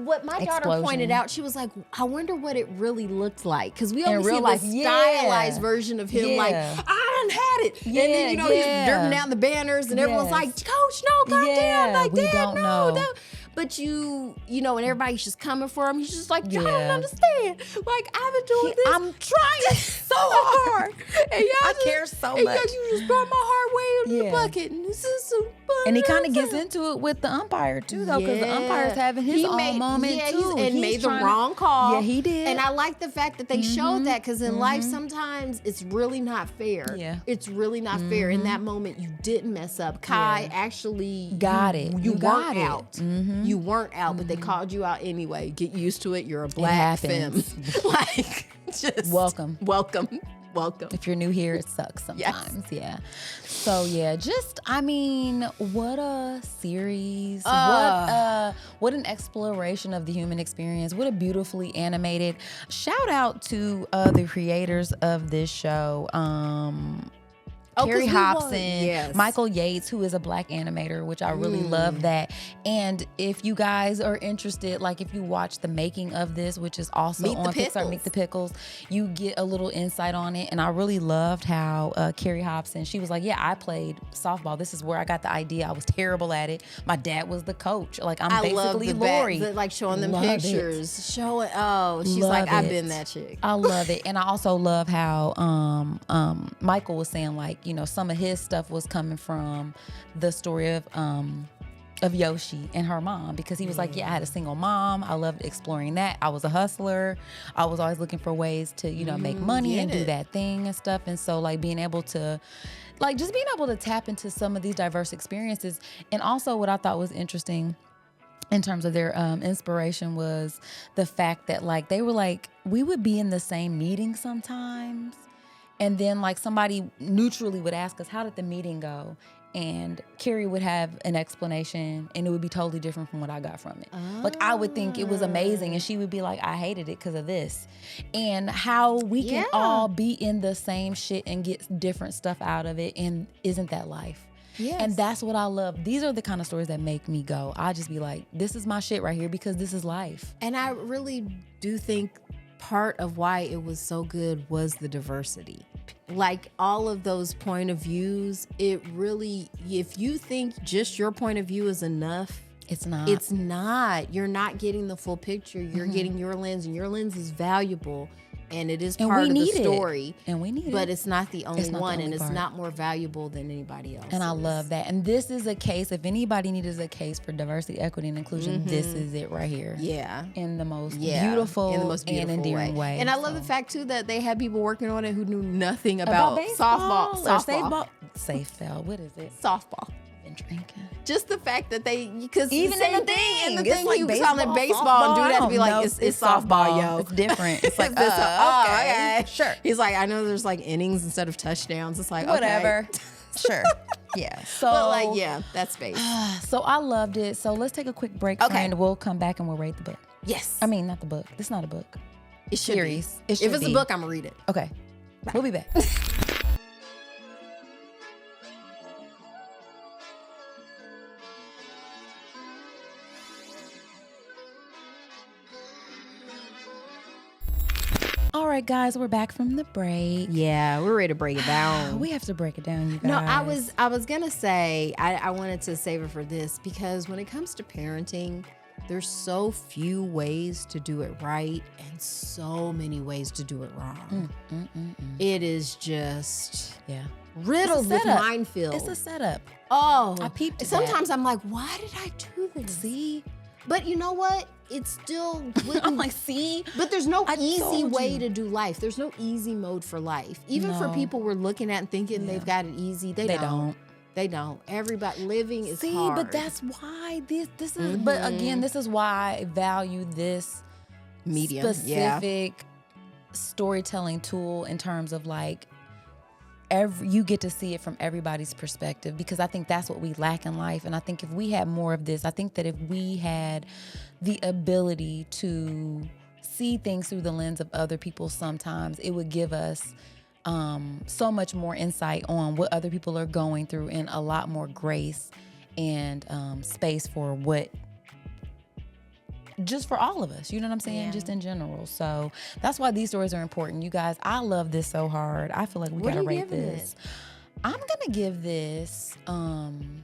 what my daughter explosion. pointed out, she was like, I wonder what it really looked like. Because we only real see life, the yeah. stylized version of him like, Yeah. I done had it. And then, you know, he's dribbling down the banners and everyone's Yes. like, Coach, no, goddamn. Yeah, Like, we Dad, don't no. know. Don't. But you know, and everybody's just coming for him. He's just like, I Yeah. don't understand. Like, I've been doing this. I'm trying so hard. And y'all I just, care so and much. you just brought my heart way in the Yeah. bucket. And this is some fun. And he kind of gets into it with the umpire too, though, because the umpire's having his own moment too. And He's made the trying to- wrong call. Yeah, he did. And I like the fact that they showed that because in life sometimes it's really not fair. Yeah. It's really not fair. In that moment, you didn't mess up. Kai actually Got it. You You got weren't it. out. You weren't out, but they called you out anyway. Get used to it. You're a black femme. happens. Like, just Welcome. Welcome. If you're new here, it sucks sometimes. Yeah. So yeah, just I mean, what a series. What an exploration of the human experience. What a beautifully animated. Shout out to the creators of this show. Carrie Hobson, Michael Yates, who is a black animator, which I really love that. And if you guys are interested, like if you watch the making of this, which is also on Pixar, Meet the Pickles, you get a little insight on it. And I really loved how Carrie Hobson, she was like, yeah, I played softball. This is where I got the idea. I was terrible at it. My dad was the coach. Like I'm basically Lori. Like showing them pictures. She's Love like, I've it. been that chick. I love it. And I also love how Michael was saying like, you know, some of his stuff was coming from the story of Yoshi and her mom, because he was like, yeah, I had a single mom. I loved exploring that. I was a hustler. I was always looking for ways to, you know, make money and do that thing and stuff. And so like being able to tap into some of these diverse experiences. And also what I thought was interesting in terms of their inspiration was the fact that like they were like, we would be in the same meeting sometimes. And then like somebody neutrally would ask us, how did the meeting go? And Carrie would have an explanation and it would be totally different from what I got from it. Like I would think it was amazing and she would be like, I hated it because of this. And how we can all be in the same shit and get different stuff out of it. And isn't that life? Yes. And that's what I love. These are the kind of stories that make me go. I just be like, this is my shit right here because this is life. And I really do think part of why it was so good was the diversity. Like all of those point of views, it really, if you think just your point of view is enough, it's not. It's not. You're not getting the full picture. You're getting your lens, and your lens is valuable. And it is part of the story. And we need it. But it's not the only one, and part. it's not more valuable than anybody else. And I love that. And this is a case, if anybody needed a case for diversity, equity, and inclusion, this is it right here. Yeah. In the most beautiful and endearing way. And I love the fact, too, that they had people working on it who knew nothing about softball. Safeball. What is it? Softball. Been drinking. Just the fact that they, because even in the thing, he was calling baseball and do that to be like, it's softball, yo. It's different. It's like, okay. Sure. He's like, I know there's like innings instead of touchdowns. It's like, whatever. Okay. Sure. Yeah. So, but like, yeah, that's space. So I loved it. So let's take a quick break, friend. We'll come back and we'll rate the book. Yes. I mean, not the book. It's not a book. It should Series. be. If it's a book, I'm gonna read it. Okay. Bye. We'll be back. right, guys, we're back from the break. Yeah, we're ready to break it down. We have to break it down, you guys. No, I was gonna say I wanted to save it for this because when it comes to parenting, there's so few ways to do it right and so many ways to do it wrong. It is just riddled with minefields. It's a setup. Oh, I peeped at sometimes I'm like, why did I do this? See? But you know what? It's still I'm like, see? But there's no easy told way you. to do life. There's no easy mode for life. Even for No. people we're looking at and thinking they've got it easy, they don't. They don't. Everybody living is hard. But that's why this is. But again, this is why I value this medium, specific storytelling tool in terms of like you get to see it from everybody's perspective, because I think that's what we lack in life. And I think if we had more of this, I think that if we had the ability to see things through the lens of other people, sometimes it would give us so much more insight on what other people are going through, and a lot more grace and space for what, just for all of us, you know what I'm saying? Just in general. So that's why these stories are important. You guys, I love this so hard. I feel like we gotta rate this. I'm gonna give this, I'm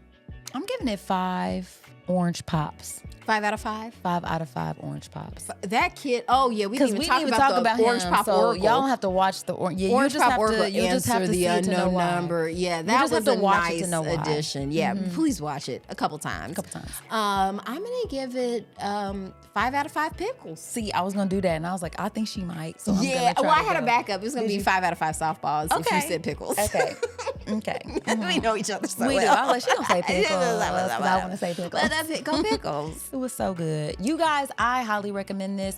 giving it 5 orange pops. 5 out of 5? 5 out of 5 orange pops. That kid, we didn't even talk about the orange him, pop so oracle. y'all don't have to watch the orange. Yeah, Orange you just pop oracle you just have to the see it to know unknown why. number. Yeah, You that just was have to a watch it nice to know why. addition. Yeah, please watch it a couple times. I'm gonna give it 5 out of 5 pickles. See, I was gonna do that, and I was like, I think she might. So I'm gonna try well, I to had a go. backup. It was gonna be 5 out of 5 softballs if you said pickles. Okay. We know each other so We well. do. I was like, she don't say pickles. I want to say pickles. Go pickles. It was so good. You guys, I highly recommend this.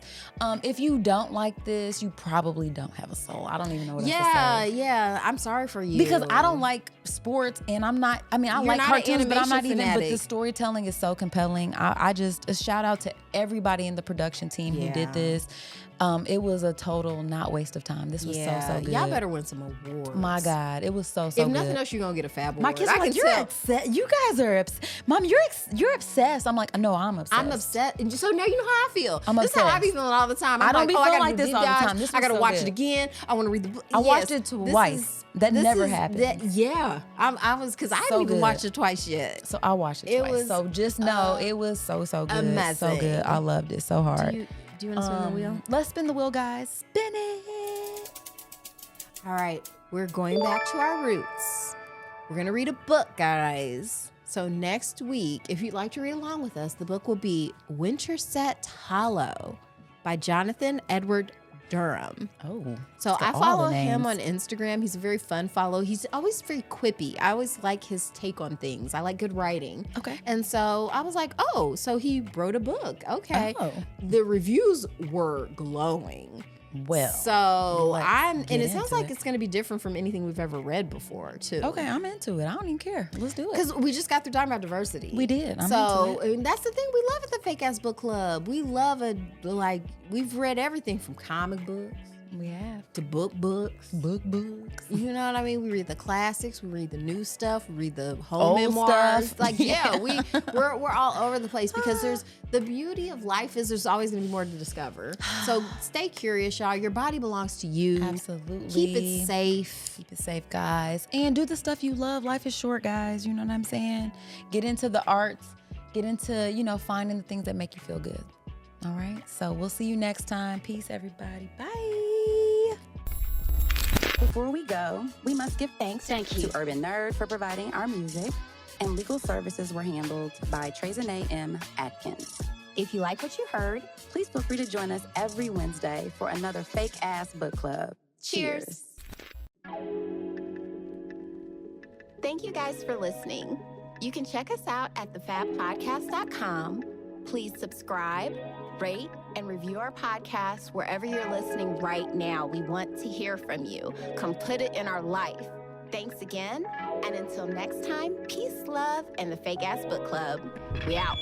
If you don't like this, you probably don't have a soul. I don't even know what else to say. Yeah. I'm sorry for you. Because I don't like sports, and I'm not, I mean, I You're like not an cartoons, but I'm not animation even, but the fanatic. storytelling is so compelling. I just, a shout out to everybody in the production team who did this. It was a total not waste of time. This was so good. Y'all better win some awards. My God, it was so If good. nothing else, you're going to get a fab award. My kids are like, you're upset. You guys are upset. Mom, you're obsessed. I'm like, no, I'm obsessed. I'm upset. And so now you know how I feel. I'm This is how I obsessed. be feeling all the time. I don't be I feeling gotta like do this deep all the dives. time. This I was got to so watch good. it again. I want to read the book. I watched it twice. That never happened. I was, because I So didn't even good. watch it twice yet. So I watched it twice. So just know it was so good. amazing. So good. I loved it so hard. Do you want to spin the wheel? Let's spin the wheel, guys. Spin it. All right, we're going back to our roots. We're going to read a book, guys. So next week, if you'd like to read along with us, the book will be Winterset Hollow by Jonathan Edward Durham. Oh. So I all follow the him names. on Instagram. He's a very fun follow. He's always very quippy. I always like his take on things. I like good writing. Okay. And so I was like, oh, so he wrote a book. Okay. Oh. The reviews were glowing. Well. So and get it sounds into like it. it's going to be different from anything we've ever read before, too. Okay, I'm into it. I don't even care. Let's do it. Because we just got through talking about diversity. We did. I'm so into it. and that's the thing we love at the Fake Ass Book Club. We love we've read everything from comic books. We have To books. books. You know what I mean? We read the classics, we read the new stuff, we read the home Old memoirs. stuff. Like, we're all over the place because there's the beauty of life is there's always gonna be more to discover. So stay curious, y'all. Your body belongs to you. Absolutely. Keep it safe. Keep it safe, guys. And do the stuff you love. Life is short, guys. You know what I'm saying? Get into the arts. Get into, finding the things that make you feel good. All right? So we'll see you next time. Peace, everybody. Bye. Before we go, we must give thanks to Urban Nerd for providing our music, and legal services were handled by Trezene M. Atkins. If you like what you heard, please feel free to join us every Wednesday for another Fake Ass Book Club. Cheers. Thank you guys for listening. You can check us out at thefabpodcast.com. Please subscribe, rate, and review our podcast wherever you're listening right now. We want to hear from you. Come put it in our life. Thanks again, and until next time, peace, love, and the Fake Ass Book Club. We out.